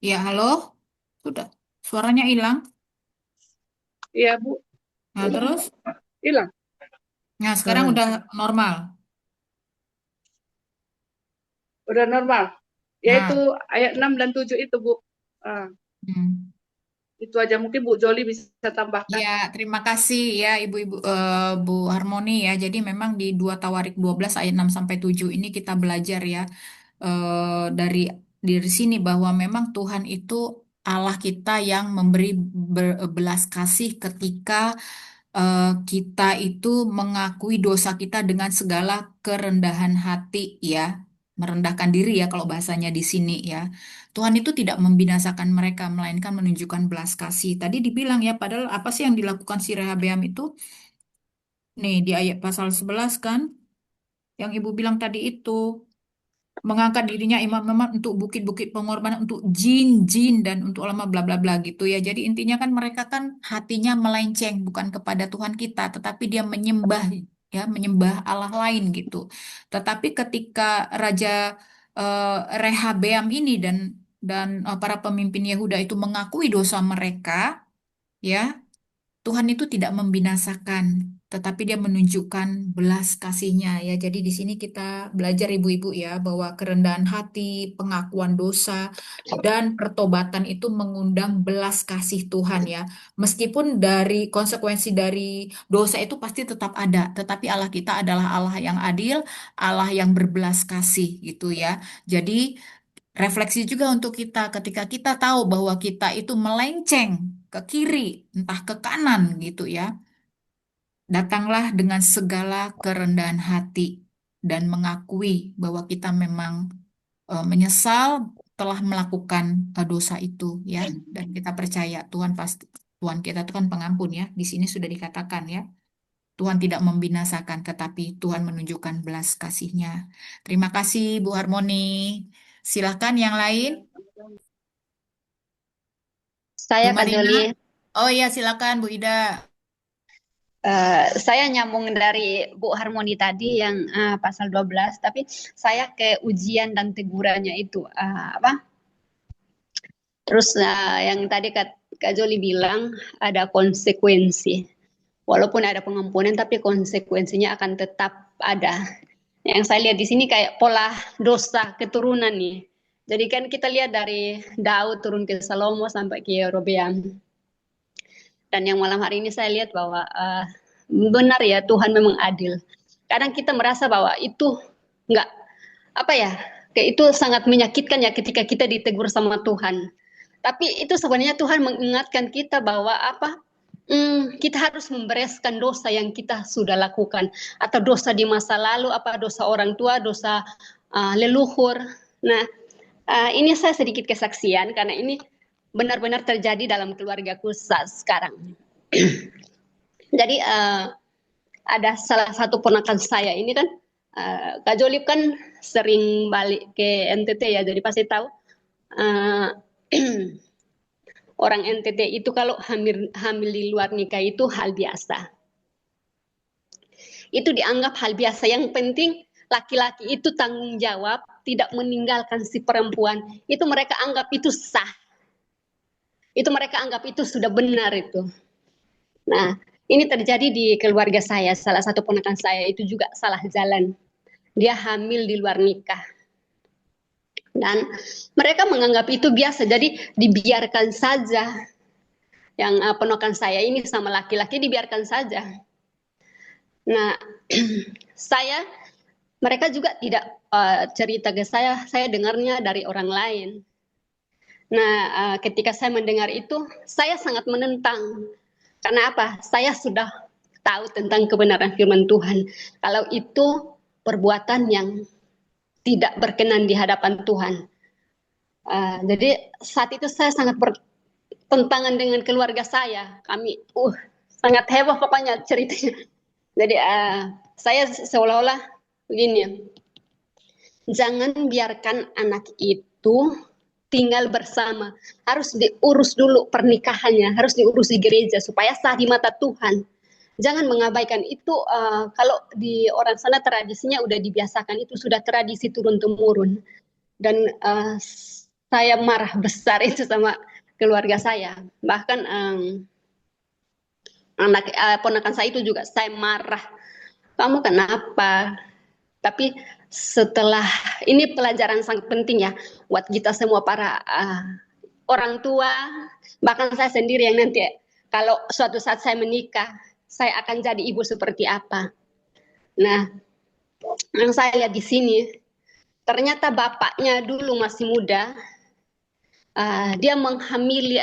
Speaker 1: Ya, halo? Sudah. Suaranya hilang.
Speaker 8: Iya, Bu.
Speaker 1: Nah, terus?
Speaker 8: Hilang.
Speaker 1: Nah, sekarang udah normal.
Speaker 8: Udah normal. Yaitu
Speaker 1: Nah,
Speaker 8: ayat 6 dan 7 itu, Bu. Itu aja, mungkin Bu Joli bisa tambahkan.
Speaker 1: ya, terima kasih ya Ibu-ibu Bu Harmoni ya. Jadi memang di 2 Tawarik 12 ayat 6 sampai 7 ini kita belajar ya dari sini bahwa memang Tuhan itu Allah kita yang memberi belas kasih ketika kita itu mengakui dosa kita dengan segala kerendahan hati ya. Merendahkan diri ya kalau bahasanya di sini ya. Tuhan itu tidak membinasakan mereka, melainkan menunjukkan belas kasih. Tadi dibilang ya, padahal apa sih yang dilakukan si Rehabeam itu? Nih, di ayat pasal 11 kan, yang Ibu bilang tadi itu, mengangkat dirinya imam-imam untuk bukit-bukit pengorbanan, untuk jin-jin, dan untuk ulama bla bla bla gitu ya. Jadi intinya kan mereka kan hatinya melenceng, bukan kepada Tuhan kita, tetapi dia menyembah ya, menyembah Allah lain gitu. Tetapi ketika Raja Rehabeam ini dan para pemimpin Yehuda itu mengakui dosa mereka, ya Tuhan itu tidak membinasakan, tetapi Dia menunjukkan belas kasih-Nya ya. Jadi di sini kita belajar ibu-ibu ya bahwa kerendahan hati, pengakuan dosa, dan pertobatan itu mengundang belas kasih Tuhan ya. Meskipun dari konsekuensi dari dosa itu pasti tetap ada, tetapi Allah kita adalah Allah yang adil, Allah yang berbelas kasih gitu ya. Jadi refleksi juga untuk kita ketika kita tahu bahwa kita itu melenceng ke kiri, entah ke kanan gitu ya. Datanglah dengan segala kerendahan hati dan mengakui bahwa kita memang menyesal telah melakukan dosa itu ya. Dan kita percaya Tuhan kita itu kan pengampun ya. Di sini sudah dikatakan ya. Tuhan tidak membinasakan, tetapi Tuhan menunjukkan belas kasih-Nya. Terima kasih Bu Harmoni. Silakan yang lain. Bu
Speaker 9: Saya Kak
Speaker 1: Marina.
Speaker 9: Joli,
Speaker 1: Oh iya, silakan Bu Ida.
Speaker 9: saya nyambung dari Bu Harmoni tadi yang pasal 12, tapi saya ke ujian dan tegurannya itu apa? Terus yang tadi Kak Joli bilang ada konsekuensi. Walaupun ada pengampunan, tapi konsekuensinya akan tetap ada. Yang saya lihat di sini kayak pola dosa keturunan nih. Jadi kan kita lihat dari Daud turun ke Salomo sampai ke Yerobeam. Dan yang malam hari ini saya lihat bahwa benar ya Tuhan memang adil. Kadang kita merasa bahwa itu enggak apa ya, kayak itu sangat menyakitkan ya ketika kita ditegur sama Tuhan. Tapi itu sebenarnya Tuhan mengingatkan kita bahwa apa kita harus membereskan dosa yang kita sudah lakukan, atau dosa di masa lalu, apa dosa orang tua, dosa leluhur. Nah, ini saya sedikit kesaksian karena ini benar-benar terjadi dalam keluargaku sekarang. Jadi ada salah satu ponakan saya ini kan, Kak Jolip kan sering balik ke NTT ya, jadi pasti tahu orang NTT itu kalau hamil di luar nikah itu hal biasa. Itu dianggap hal biasa. Yang penting laki-laki itu tanggung jawab, tidak meninggalkan si perempuan. Itu mereka anggap itu sah. Itu mereka anggap itu sudah benar itu. Nah, ini terjadi di keluarga saya. Salah satu ponakan saya itu juga salah jalan. Dia hamil di luar nikah. Dan mereka menganggap itu biasa, jadi dibiarkan saja. Yang ponakan saya ini sama laki-laki dibiarkan saja. Nah, mereka juga tidak cerita ke saya dengarnya dari orang lain. Nah, ketika saya mendengar itu, saya sangat menentang. Karena apa? Saya sudah tahu tentang kebenaran firman Tuhan. Kalau itu perbuatan yang tidak berkenan di hadapan Tuhan. Jadi saat itu saya sangat bertentangan dengan keluarga saya. Kami sangat heboh pokoknya ceritanya. Jadi saya seolah-olah begini, jangan biarkan anak itu tinggal bersama. Harus diurus dulu pernikahannya, harus diurus di gereja supaya sah di mata Tuhan. Jangan mengabaikan itu. Kalau di orang sana tradisinya udah dibiasakan, itu sudah tradisi turun-temurun. Dan saya marah besar itu sama keluarga saya. Bahkan ponakan saya itu juga saya marah. Kamu kenapa? Tapi setelah ini pelajaran sangat penting ya buat kita semua para orang tua, bahkan saya sendiri yang nanti kalau suatu saat saya menikah, saya akan jadi ibu seperti apa. Nah, yang saya lihat di sini, ternyata bapaknya dulu masih muda, dia menghamili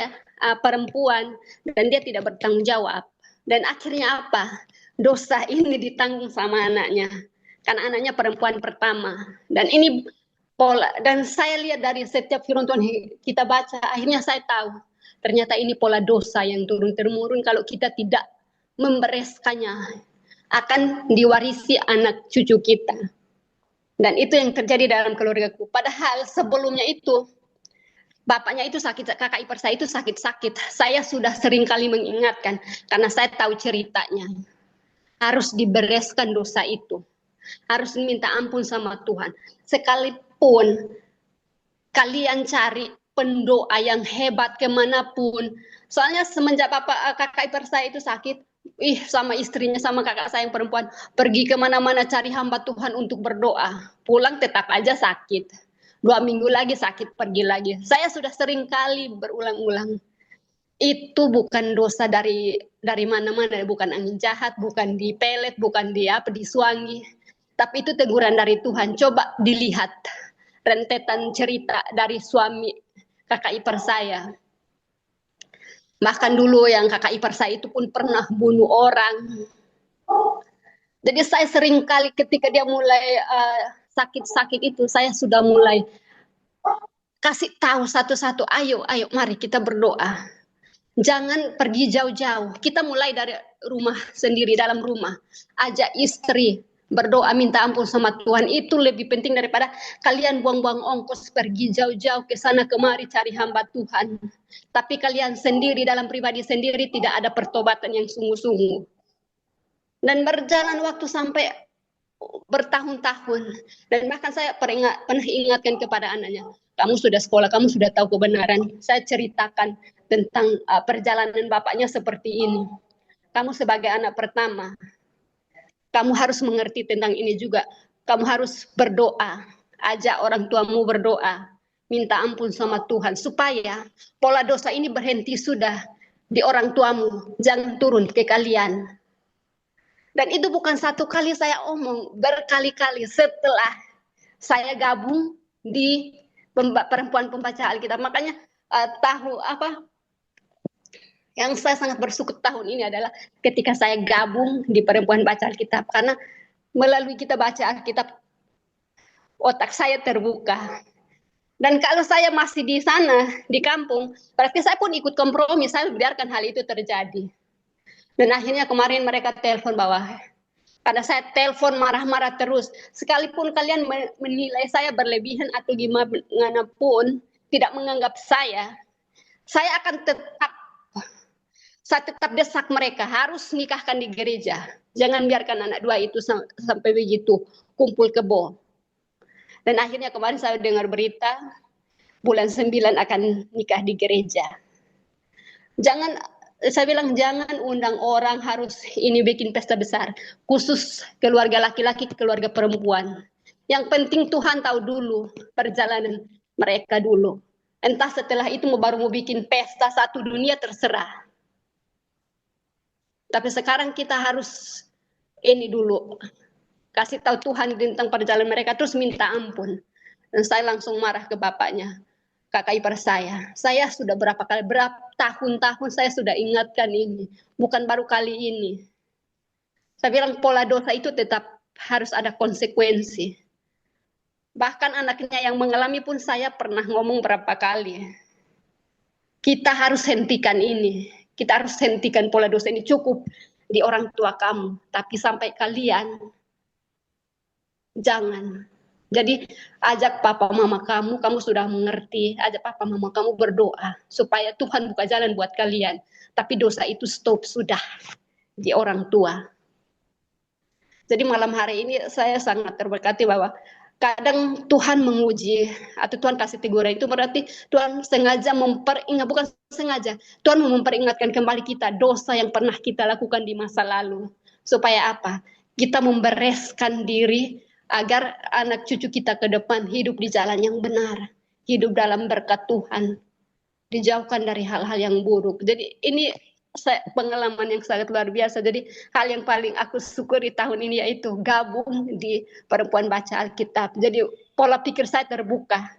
Speaker 9: perempuan dan dia tidak bertanggung jawab. Dan akhirnya apa? Dosa ini ditanggung sama anaknya, karena anaknya perempuan pertama. Dan ini pola, dan saya lihat dari setiap firman Tuhan kita baca, akhirnya saya tahu ternyata ini pola dosa yang turun-temurun. Kalau kita tidak membereskannya, akan diwarisi anak cucu kita. Dan itu yang terjadi dalam keluargaku. Padahal sebelumnya itu bapaknya itu sakit, kakak ipar saya itu sakit-sakit. Saya sudah sering kali mengingatkan karena saya tahu ceritanya. Harus dibereskan dosa itu. Harus minta ampun sama Tuhan. Sekalipun kalian cari pendoa yang hebat kemanapun. Soalnya semenjak kakak ipar saya itu sakit, sama istrinya, sama kakak saya yang perempuan, pergi kemana-mana cari hamba Tuhan untuk berdoa. Pulang tetap aja sakit. 2 minggu lagi sakit, pergi lagi. Saya sudah sering kali berulang-ulang. Itu bukan dosa dari mana-mana, bukan angin jahat, bukan dipelet, bukan disuangi. Tapi itu teguran dari Tuhan. Coba dilihat rentetan cerita dari suami kakak ipar saya. Bahkan dulu yang kakak ipar saya itu pun pernah bunuh orang. Jadi saya sering kali ketika dia mulai sakit-sakit itu, saya sudah mulai kasih tahu satu-satu, ayo mari kita berdoa. Jangan pergi jauh-jauh. Kita mulai dari rumah sendiri, dalam rumah. Ajak istri berdoa minta ampun sama Tuhan. Itu lebih penting daripada kalian buang-buang ongkos pergi jauh-jauh ke sana kemari cari hamba Tuhan. Tapi kalian sendiri dalam pribadi sendiri tidak ada pertobatan yang sungguh-sungguh. Dan berjalan waktu sampai bertahun-tahun. Dan bahkan saya pernah ingatkan kepada anaknya, kamu sudah sekolah, kamu sudah tahu kebenaran. Saya ceritakan tentang perjalanan bapaknya seperti ini. Kamu sebagai anak pertama, kamu harus mengerti tentang ini juga. Kamu harus berdoa, ajak orang tuamu berdoa, minta ampun sama Tuhan, supaya pola dosa ini berhenti sudah di orang tuamu, jangan turun ke kalian. Dan itu bukan satu kali saya omong, berkali-kali setelah saya gabung di perempuan pembaca Alkitab. Makanya tahu apa Yang saya sangat bersyukur tahun ini adalah ketika saya gabung di Perempuan Baca Alkitab, karena melalui kita baca Alkitab, otak saya terbuka. Dan kalau saya masih di sana, di kampung, berarti saya pun ikut kompromi, saya biarkan hal itu terjadi. Dan akhirnya kemarin mereka telepon bahwa, karena saya telepon marah-marah terus, sekalipun kalian menilai saya berlebihan atau gimana pun, tidak menganggap saya akan saya tetap desak mereka harus nikahkan di gereja. Jangan biarkan anak dua itu sampai begitu kumpul kebo. Dan akhirnya kemarin saya dengar berita bulan 9 akan nikah di gereja. Saya bilang jangan undang orang harus ini bikin pesta besar. Khusus keluarga laki-laki, keluarga perempuan. Yang penting Tuhan tahu dulu perjalanan mereka dulu. Entah setelah itu baru mau bikin pesta satu dunia terserah. Tapi sekarang kita harus ini dulu. Kasih tahu Tuhan tentang perjalanan mereka, terus minta ampun. Dan saya langsung marah ke bapaknya, kakak ipar saya. Saya sudah berapa tahun-tahun saya sudah ingatkan ini. Bukan baru kali ini. Saya bilang pola dosa itu tetap harus ada konsekuensi. Bahkan anaknya yang mengalami pun saya pernah ngomong berapa kali. Kita harus hentikan ini. Kita harus hentikan pola dosa ini, cukup di orang tua kamu. Tapi sampai kalian, jangan. Jadi ajak papa mama kamu sudah mengerti. Ajak papa mama kamu berdoa. Supaya Tuhan buka jalan buat kalian. Tapi dosa itu stop sudah di orang tua. Jadi malam hari ini saya sangat terberkati bahwa kadang Tuhan menguji atau Tuhan kasih teguran itu berarti Tuhan sengaja bukan sengaja, Tuhan memperingatkan kembali kita dosa yang pernah kita lakukan di masa lalu. Supaya apa? Kita membereskan diri agar anak cucu kita ke depan hidup di jalan yang benar, hidup dalam berkat Tuhan, dijauhkan dari hal-hal yang buruk. Jadi ini pengalaman yang sangat luar biasa. Jadi hal yang paling aku syukuri tahun ini yaitu gabung di Perempuan Baca Alkitab. Jadi pola pikir saya terbuka.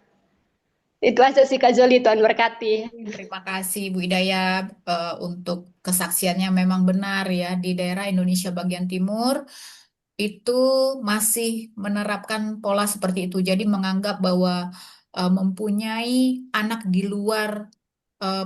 Speaker 9: Itu aja sih Kak Joli, Tuhan berkati.
Speaker 1: Terima kasih Bu Hidayah untuk kesaksiannya. Memang benar ya, di daerah Indonesia bagian timur itu masih menerapkan pola seperti itu. Jadi menganggap bahwa mempunyai anak di luar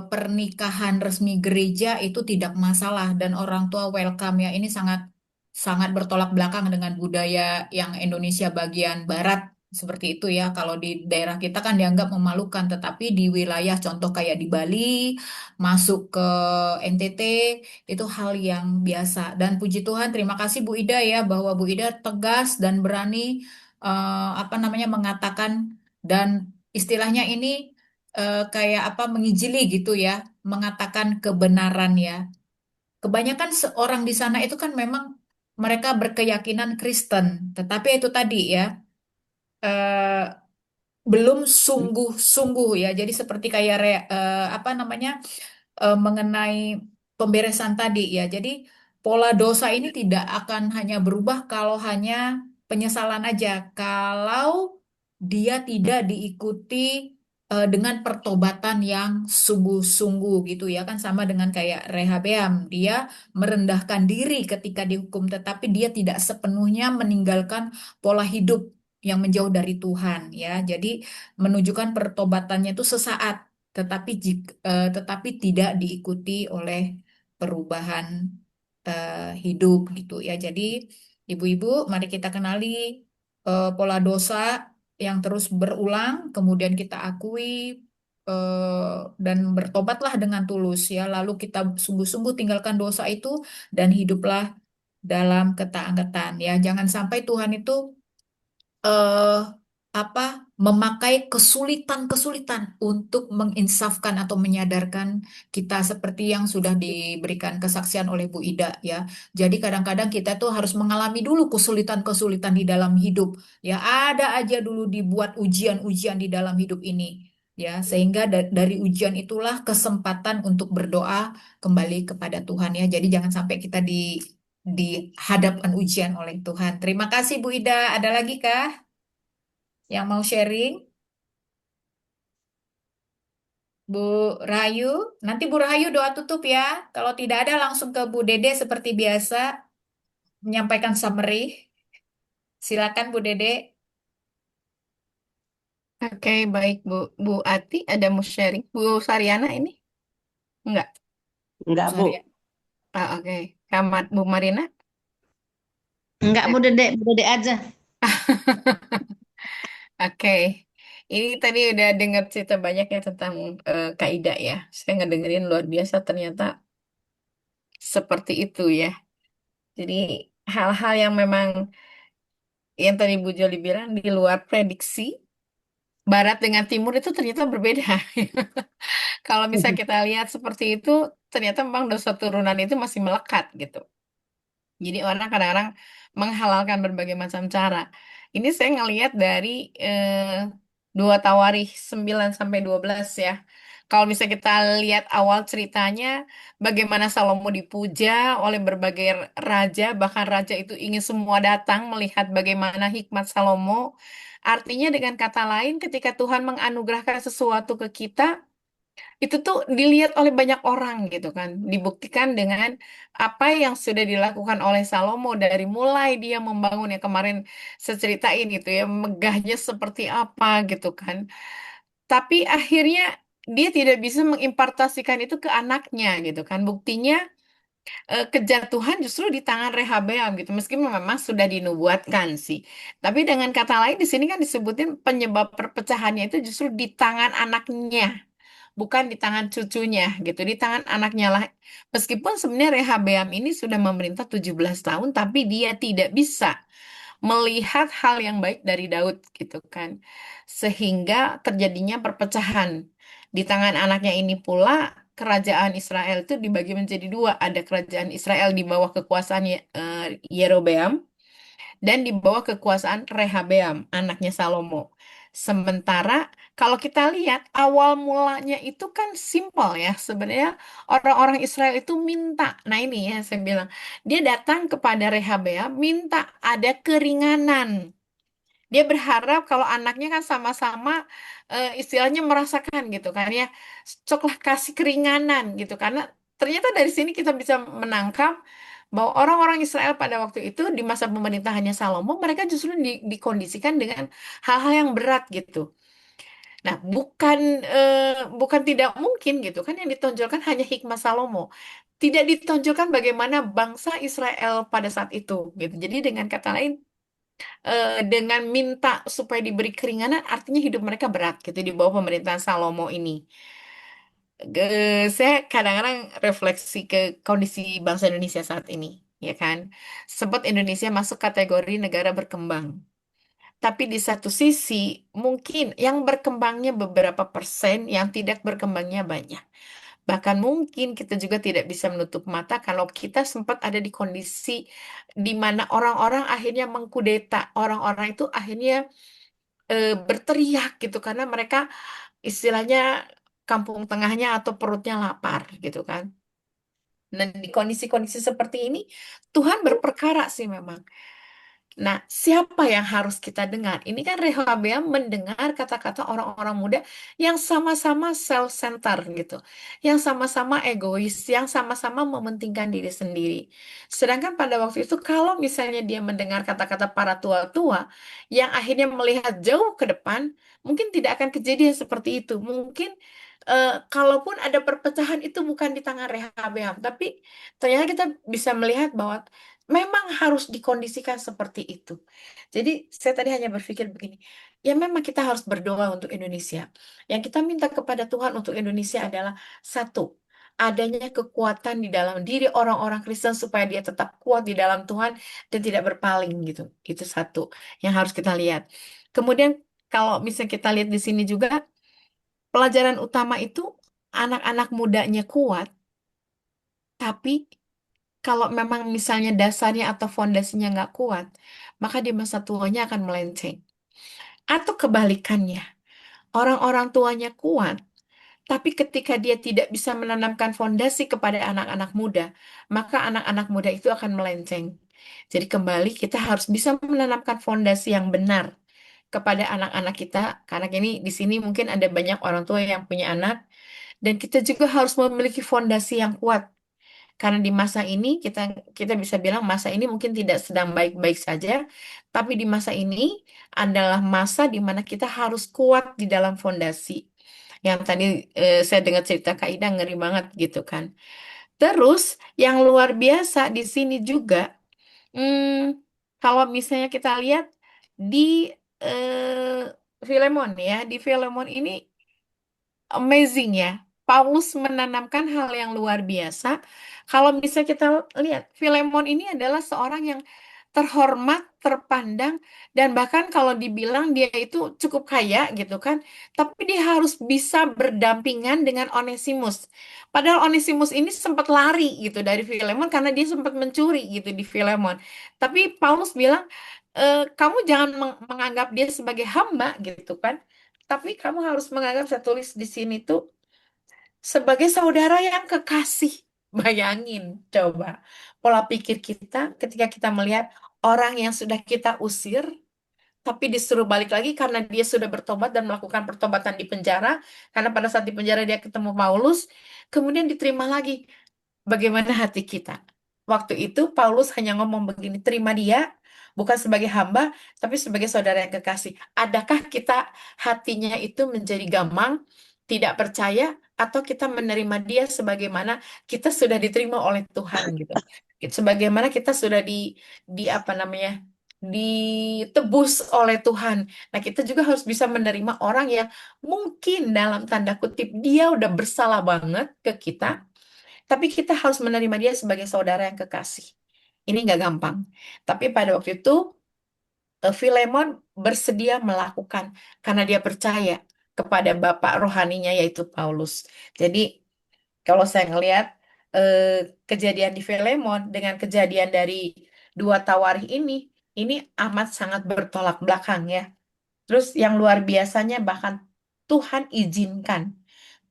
Speaker 1: pernikahan resmi gereja itu tidak masalah dan orang tua welcome ya. Ini sangat sangat bertolak belakang dengan budaya yang Indonesia bagian barat seperti itu ya. Kalau di daerah kita kan dianggap memalukan, tetapi di wilayah contoh kayak di Bali, masuk ke NTT itu hal yang biasa. Dan puji Tuhan, terima kasih Bu Ida ya bahwa Bu Ida tegas dan berani mengatakan dan istilahnya ini kayak apa mengijili gitu ya, mengatakan kebenaran ya. Kebanyakan seorang di sana itu kan memang mereka berkeyakinan Kristen, tetapi itu tadi ya eh, belum sungguh-sungguh ya. Jadi seperti kayak mengenai pemberesan tadi ya. Jadi pola dosa ini tidak akan hanya berubah kalau hanya penyesalan aja. Kalau dia tidak diikuti dengan pertobatan yang sungguh-sungguh gitu ya kan sama dengan kayak Rehabeam. Dia merendahkan diri ketika dihukum tetapi dia tidak sepenuhnya meninggalkan pola hidup yang menjauh dari Tuhan ya. Jadi menunjukkan pertobatannya itu sesaat tetapi tidak diikuti oleh perubahan hidup gitu ya. Jadi ibu-ibu, mari kita kenali pola dosa yang terus berulang, kemudian kita akui dan bertobatlah dengan tulus ya. Lalu kita sungguh-sungguh tinggalkan dosa itu dan hiduplah dalam ketaatan ya. Jangan sampai Tuhan itu eh, memakai kesulitan-kesulitan untuk menginsafkan atau menyadarkan kita seperti yang sudah diberikan kesaksian oleh Bu Ida ya. Jadi kadang-kadang kita tuh harus mengalami dulu kesulitan-kesulitan di dalam hidup. Ya ada aja dulu dibuat ujian-ujian di dalam hidup ini. Ya, sehingga dari ujian itulah kesempatan untuk berdoa kembali kepada Tuhan ya. Jadi jangan sampai kita dihadapkan ujian oleh Tuhan. Terima kasih Bu Ida. Ada lagi kah yang mau sharing? Bu Rahayu, nanti Bu Rahayu doa tutup ya. Kalau tidak ada langsung ke Bu Dede seperti biasa menyampaikan summary. Silakan Bu Dede.
Speaker 12: Oke, baik Bu. Bu Ati, ada mau sharing? Bu Sariana ini? Enggak.
Speaker 2: Enggak, Bu.
Speaker 1: Sorry.
Speaker 12: Oke. Kamat Bu Marina?
Speaker 7: Enggak, Bu Dede, Bu Dede aja.
Speaker 12: Oke. Ini tadi udah dengar cerita banyak ya tentang Kak Ida ya. Saya ngedengerin luar biasa ternyata seperti itu ya. Jadi hal-hal yang memang yang tadi Bu Joli bilang di luar prediksi, Barat dengan Timur itu ternyata berbeda. Kalau bisa kita lihat seperti itu, ternyata memang dosa turunan itu masih melekat gitu. Jadi orang kadang-kadang menghalalkan berbagai macam cara. Ini saya ngelihat dari eh, 2 Tawarikh 9 sampai 12 ya. Kalau misalnya kita lihat awal ceritanya, bagaimana Salomo dipuja oleh berbagai raja, bahkan raja itu ingin semua datang melihat bagaimana hikmat Salomo. Artinya dengan kata lain, ketika Tuhan menganugerahkan sesuatu ke kita, itu tuh dilihat oleh banyak orang gitu kan. Dibuktikan dengan apa yang sudah dilakukan oleh Salomo dari mulai dia membangun yang kemarin saya ceritain itu ya, megahnya seperti apa gitu kan. Tapi akhirnya dia tidak bisa mengimpartasikan itu ke anaknya gitu kan. Buktinya kejatuhan justru di tangan Rehabeam gitu. Meskipun memang sudah dinubuatkan sih. Tapi dengan kata lain di sini kan disebutin penyebab perpecahannya itu justru di tangan anaknya, bukan di tangan cucunya gitu, di tangan anaknya lah. Meskipun sebenarnya Rehabeam ini sudah memerintah 17 tahun, tapi dia tidak bisa melihat hal yang baik dari Daud gitu kan. Sehingga terjadinya perpecahan. Di tangan anaknya ini pula kerajaan Israel itu dibagi menjadi dua. Ada kerajaan Israel di bawah kekuasaan Yerobeam dan di bawah kekuasaan Rehabeam, anaknya Salomo. Sementara kalau kita lihat awal mulanya itu kan simpel ya. Sebenarnya orang-orang Israel itu minta. Nah ini ya saya bilang. Dia datang kepada Rehabeam minta ada keringanan. Dia berharap kalau anaknya kan sama-sama istilahnya merasakan gitu kan ya. Coklah kasih keringanan gitu. Karena ternyata dari sini kita bisa menangkap bahwa orang-orang Israel pada waktu itu di masa pemerintahannya Salomo mereka justru dikondisikan dengan hal-hal yang berat gitu. Nah, bukan tidak mungkin gitu kan yang ditonjolkan hanya hikmah Salomo. Tidak ditonjolkan bagaimana bangsa Israel pada saat itu gitu. Jadi dengan kata lain dengan minta supaya diberi keringanan artinya hidup mereka berat gitu di bawah pemerintahan Salomo ini. Saya kadang-kadang refleksi ke kondisi bangsa Indonesia saat ini, ya kan. Sebab Indonesia masuk kategori negara berkembang. Tapi di satu sisi, mungkin yang berkembangnya beberapa persen, yang tidak berkembangnya banyak. Bahkan mungkin kita juga tidak bisa menutup mata kalau kita sempat ada di kondisi di mana orang-orang akhirnya mengkudeta. Orang-orang itu akhirnya berteriak gitu karena mereka istilahnya kampung tengahnya atau perutnya lapar gitu kan. Dan di kondisi-kondisi seperti ini, Tuhan berperkara sih memang. Nah, siapa yang harus kita dengar? Ini kan Rehabeam mendengar kata-kata orang-orang muda yang sama-sama self-centered gitu. Yang sama-sama egois, yang sama-sama mementingkan diri sendiri. Sedangkan pada waktu itu kalau misalnya dia mendengar kata-kata para tua-tua yang akhirnya melihat jauh ke depan, mungkin tidak akan kejadian seperti itu. Mungkin kalaupun ada perpecahan itu bukan di tangan Rehabeam, tapi ternyata kita bisa melihat bahwa memang harus dikondisikan seperti itu. Jadi saya tadi hanya berpikir begini, ya memang kita harus berdoa untuk Indonesia. Yang kita minta kepada Tuhan untuk Indonesia adalah satu, adanya kekuatan di dalam diri orang-orang Kristen supaya dia tetap kuat di dalam Tuhan dan tidak berpaling gitu. Itu satu yang harus kita lihat. Kemudian kalau misalnya kita lihat di sini juga, pelajaran utama itu anak-anak mudanya kuat, tapi kalau memang misalnya dasarnya atau fondasinya nggak kuat, maka di masa tuanya akan melenceng. Atau kebalikannya, orang-orang tuanya kuat, tapi ketika dia tidak bisa menanamkan fondasi kepada anak-anak muda, maka anak-anak muda itu akan melenceng. Jadi kembali kita harus bisa menanamkan fondasi yang benar kepada anak-anak kita, karena ini di sini mungkin ada banyak orang tua yang punya anak, dan kita juga harus memiliki fondasi yang kuat. Karena di masa ini kita kita bisa bilang masa ini mungkin tidak sedang baik-baik saja, tapi di masa ini adalah masa di mana kita harus kuat di dalam fondasi. Yang tadi saya dengar cerita Kak Ida ngeri banget gitu kan. Terus yang luar biasa di sini juga, kalau misalnya kita lihat di Filemon ya, di Filemon ini amazing ya. Paulus menanamkan hal yang luar biasa. Kalau bisa kita lihat, Filemon ini adalah seorang yang terhormat, terpandang, dan bahkan kalau dibilang dia itu cukup kaya gitu kan, tapi dia harus bisa berdampingan dengan Onesimus. Padahal Onesimus ini sempat lari gitu dari Filemon karena dia sempat mencuri gitu di Filemon. Tapi Paulus bilang, kamu jangan menganggap dia sebagai hamba gitu kan. Tapi kamu harus menganggap, saya tulis di sini tuh, sebagai saudara yang kekasih. Bayangin, coba. Pola pikir kita ketika kita melihat orang yang sudah kita usir, tapi disuruh balik lagi karena dia sudah bertobat dan melakukan pertobatan di penjara. Karena pada saat di penjara dia ketemu Paulus, kemudian diterima lagi. Bagaimana hati kita? Waktu itu Paulus hanya ngomong begini, terima dia bukan sebagai hamba, tapi sebagai saudara yang kekasih. Adakah kita hatinya itu menjadi gamang, tidak percaya, atau kita menerima dia sebagaimana kita sudah diterima oleh Tuhan gitu. Sebagaimana kita sudah di apa namanya? Ditebus oleh Tuhan. Nah, kita juga harus bisa menerima orang yang mungkin dalam tanda kutip dia udah bersalah banget ke kita, tapi kita harus menerima dia sebagai saudara yang kekasih. Ini nggak gampang. Tapi pada waktu itu, Filemon bersedia melakukan karena dia percaya kepada bapak rohaninya yaitu Paulus. Jadi kalau saya ngelihat kejadian di Filemon dengan kejadian dari dua tawarikh ini amat sangat bertolak belakang ya. Terus yang luar biasanya bahkan Tuhan izinkan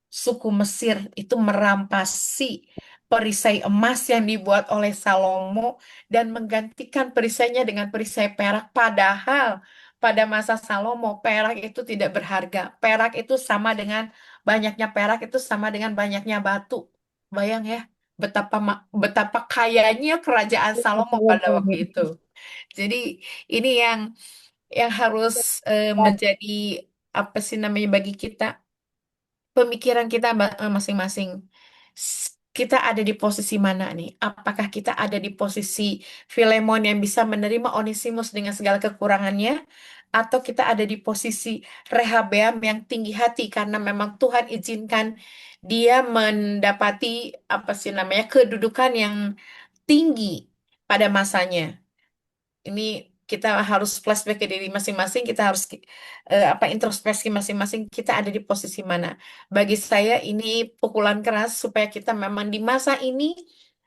Speaker 12: suku Mesir itu merampasi perisai emas yang dibuat oleh Salomo dan menggantikan perisainya dengan perisai perak. Padahal pada masa Salomo perak itu tidak berharga. Perak itu sama dengan banyaknya perak itu sama dengan banyaknya batu. Bayang ya betapa kayanya kerajaan Salomo pada waktu itu. Jadi ini yang harus menjadi apa sih namanya bagi kita, pemikiran kita masing-masing. Kita ada di posisi mana nih? Apakah kita ada di posisi Filemon yang bisa menerima Onesimus dengan segala kekurangannya? Atau kita ada di posisi Rehabeam yang tinggi hati karena memang Tuhan izinkan dia mendapati apa sih namanya kedudukan yang tinggi pada masanya. Ini kita harus flashback ke diri masing-masing, kita harus apa introspeksi masing-masing, kita ada di posisi mana. Bagi saya ini pukulan keras supaya kita memang di masa ini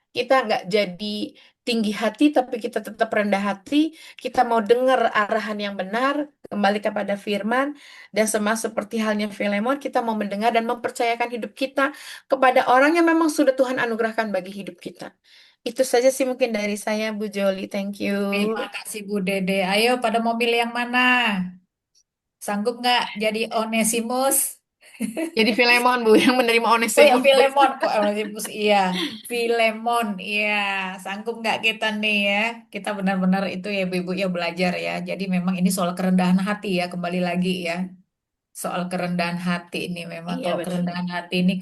Speaker 12: kita nggak jadi tinggi hati, tapi kita tetap rendah hati. Kita mau dengar arahan yang benar, kembali kepada firman, dan sama seperti halnya Filemon, kita mau mendengar dan mempercayakan hidup kita kepada orang yang memang sudah Tuhan anugerahkan bagi hidup kita. Itu saja sih mungkin dari saya, Bu Joli. Thank you.
Speaker 1: Terima kasih Bu Dede. Ayo pada mau pilih yang mana? Sanggup nggak jadi Onesimus?
Speaker 12: Jadi Filemon, Bu, yang menerima
Speaker 1: Oh ya,
Speaker 12: Onesimus.
Speaker 1: Filemon kok Onesimus iya. Filemon iya. Sanggup nggak kita nih ya? Kita benar-benar itu ya Ibu ya belajar ya. Jadi memang ini soal kerendahan hati ya, kembali lagi ya. Soal kerendahan hati ini memang
Speaker 12: Iya,
Speaker 1: kalau
Speaker 12: betul.
Speaker 1: kerendahan hati ini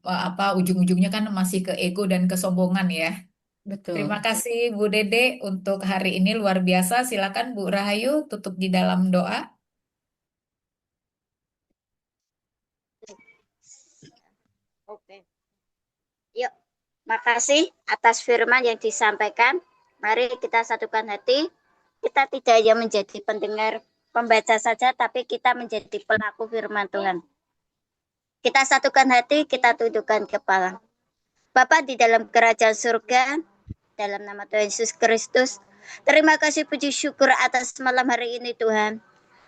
Speaker 1: apa ujung-ujungnya kan masih ke ego dan kesombongan ya.
Speaker 12: Betul.
Speaker 1: Terima kasih Bu Dede untuk hari ini luar biasa. Silakan Bu Rahayu tutup di dalam doa.
Speaker 10: Oke. Yuk, makasih atas firman yang disampaikan. Mari kita satukan hati. Kita tidak hanya menjadi pendengar pembaca saja, tapi kita menjadi pelaku firman Tuhan. Kita satukan hati, kita tundukkan kepala. Bapa di dalam kerajaan surga, dalam nama Tuhan Yesus Kristus, terima kasih puji syukur atas malam hari ini Tuhan.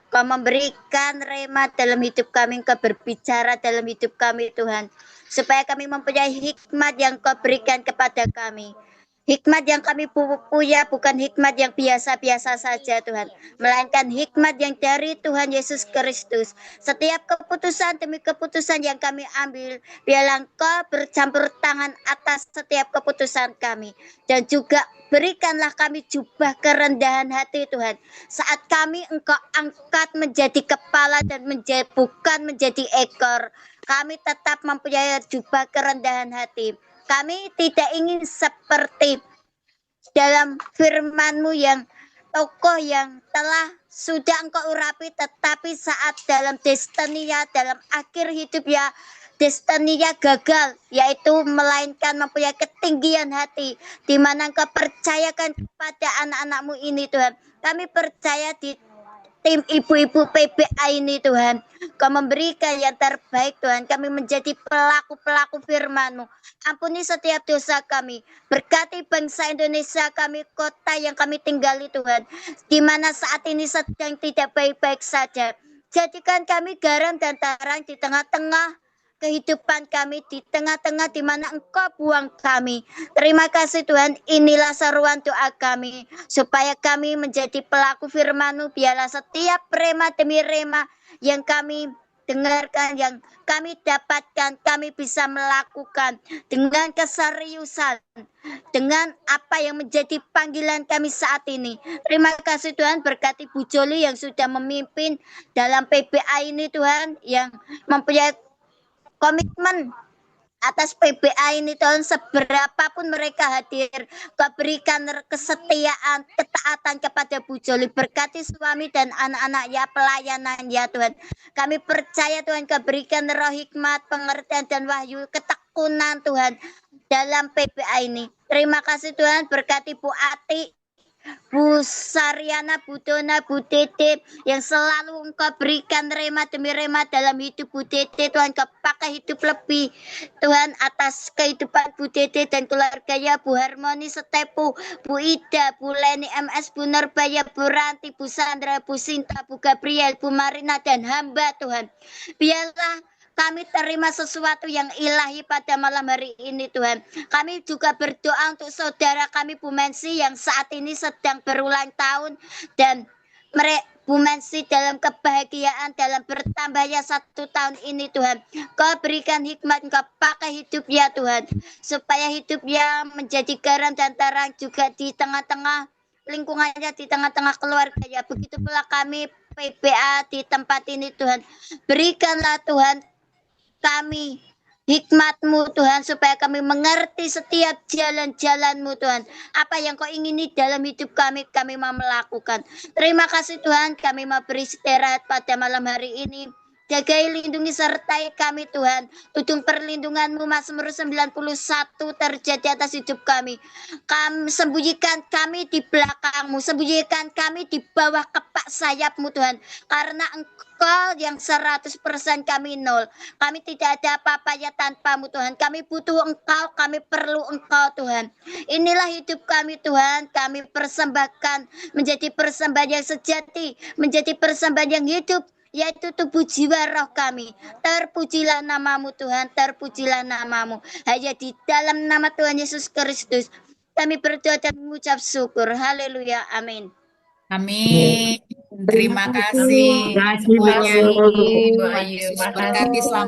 Speaker 10: Kau memberikan rema dalam hidup kami, Kau berbicara dalam hidup kami Tuhan. Supaya kami mempunyai hikmat yang Kau berikan kepada kami. Hikmat yang kami punya bukan hikmat yang biasa-biasa saja Tuhan, melainkan hikmat yang dari Tuhan Yesus Kristus. Setiap keputusan demi keputusan yang kami ambil, biarlah Engkau bercampur tangan atas setiap keputusan kami. Dan juga berikanlah kami jubah kerendahan hati Tuhan. Saat kami Engkau angkat menjadi kepala dan bukan menjadi ekor, kami tetap mempunyai jubah kerendahan hati. Kami tidak ingin seperti dalam firman-Mu yang tokoh yang telah sudah Engkau urapi, tetapi saat dalam destininya, dalam akhir hidupnya, destininya gagal, yaitu melainkan mempunyai ketinggian hati, di mana Engkau percayakan kepada anak-anak-Mu ini Tuhan. Kami percaya di tim ibu-ibu PBA ini Tuhan, Kau memberikan yang terbaik Tuhan. Kami menjadi pelaku-pelaku firman-Mu. Ampuni setiap dosa kami. Berkati bangsa Indonesia kami, kota yang kami tinggali Tuhan, di mana saat ini sedang tidak baik-baik saja. Jadikan kami garam dan terang di tengah-tengah kehidupan kami, di tengah-tengah di mana Engkau buang kami. Terima kasih Tuhan, inilah seruan doa kami, supaya kami menjadi pelaku firman-Mu. Biarlah setiap rema demi rema yang kami dengarkan, yang kami dapatkan, kami bisa melakukan dengan keseriusan, dengan apa yang menjadi panggilan kami saat ini. Terima kasih Tuhan, berkati Bu Joli yang sudah memimpin dalam PBA ini Tuhan, yang mempunyai komitmen atas PBA ini Tuhan, seberapapun mereka hadir, Kau berikan kesetiaan, ketaatan kepada Bu Joli. Berkati suami dan anak-anaknya, pelayanan ya Tuhan. Kami percaya Tuhan, Kau berikan roh hikmat, pengertian dan wahyu, ketekunan Tuhan dalam PBA ini. Terima kasih Tuhan, berkati Bu Ati, Bu Saryana, Bu Dona, Bu Tete, yang selalu Engkau berikan rema demi rema dalam hidup Bu Tete. Tuhan, Kau pakai hidup lebih Tuhan atas kehidupan Bu Tete dan keluarganya, Bu Harmoni Setepu, Bu Ida, Bu Leni MS, Bu Nurbaya, Bu Ranti, Bu Sandra, Bu Sinta, Bu Gabriel, Bu Marina, dan hamba Tuhan. Biarlah kami terima sesuatu yang ilahi pada malam hari ini Tuhan. Kami juga berdoa untuk saudara kami Bu Mensi yang saat ini sedang berulang tahun, dan Bu Mensi dalam kebahagiaan dalam bertambahnya 1 tahun ini Tuhan. Kau berikan hikmat, Kau pakai hidupnya Tuhan, supaya hidupnya menjadi garam dan terang juga di tengah-tengah lingkungannya, di tengah-tengah keluarganya. Begitu pula kami PBA di tempat ini Tuhan. Berikanlah Tuhan kami hikmat-Mu Tuhan, supaya kami mengerti setiap jalan-jalan-Mu Tuhan. Apa yang Kau ingini dalam hidup kami, kami mau melakukan. Terima kasih Tuhan, kami mau beristirahat pada malam hari ini. Jagai, lindungi, sertai kami Tuhan. Tudung perlindungan-Mu Mazmur 91 terjadi atas hidup kami. Sembunyikan kami di belakang-Mu, sembunyikan kami di bawah kepak sayap-Mu Tuhan. Karena Engkau yang 100%, kami 0. Kami tidak ada apa-apanya tanpa-Mu Tuhan. Kami butuh Engkau, kami perlu Engkau Tuhan. Inilah hidup kami Tuhan. Kami persembahkan menjadi persembahan yang sejati, menjadi persembahan yang hidup, yaitu tubuh jiwa roh kami. Terpujilah nama-Mu Tuhan, terpujilah nama-Mu. Hanya di dalam nama Tuhan Yesus Kristus kami berdoa dan mengucap syukur. Haleluya, amin.
Speaker 1: Amin. Terima kasih.
Speaker 2: Terima kasih
Speaker 1: Terima kasih
Speaker 2: banyak.
Speaker 1: Ibu Ayu. Yesus berkati. Selamat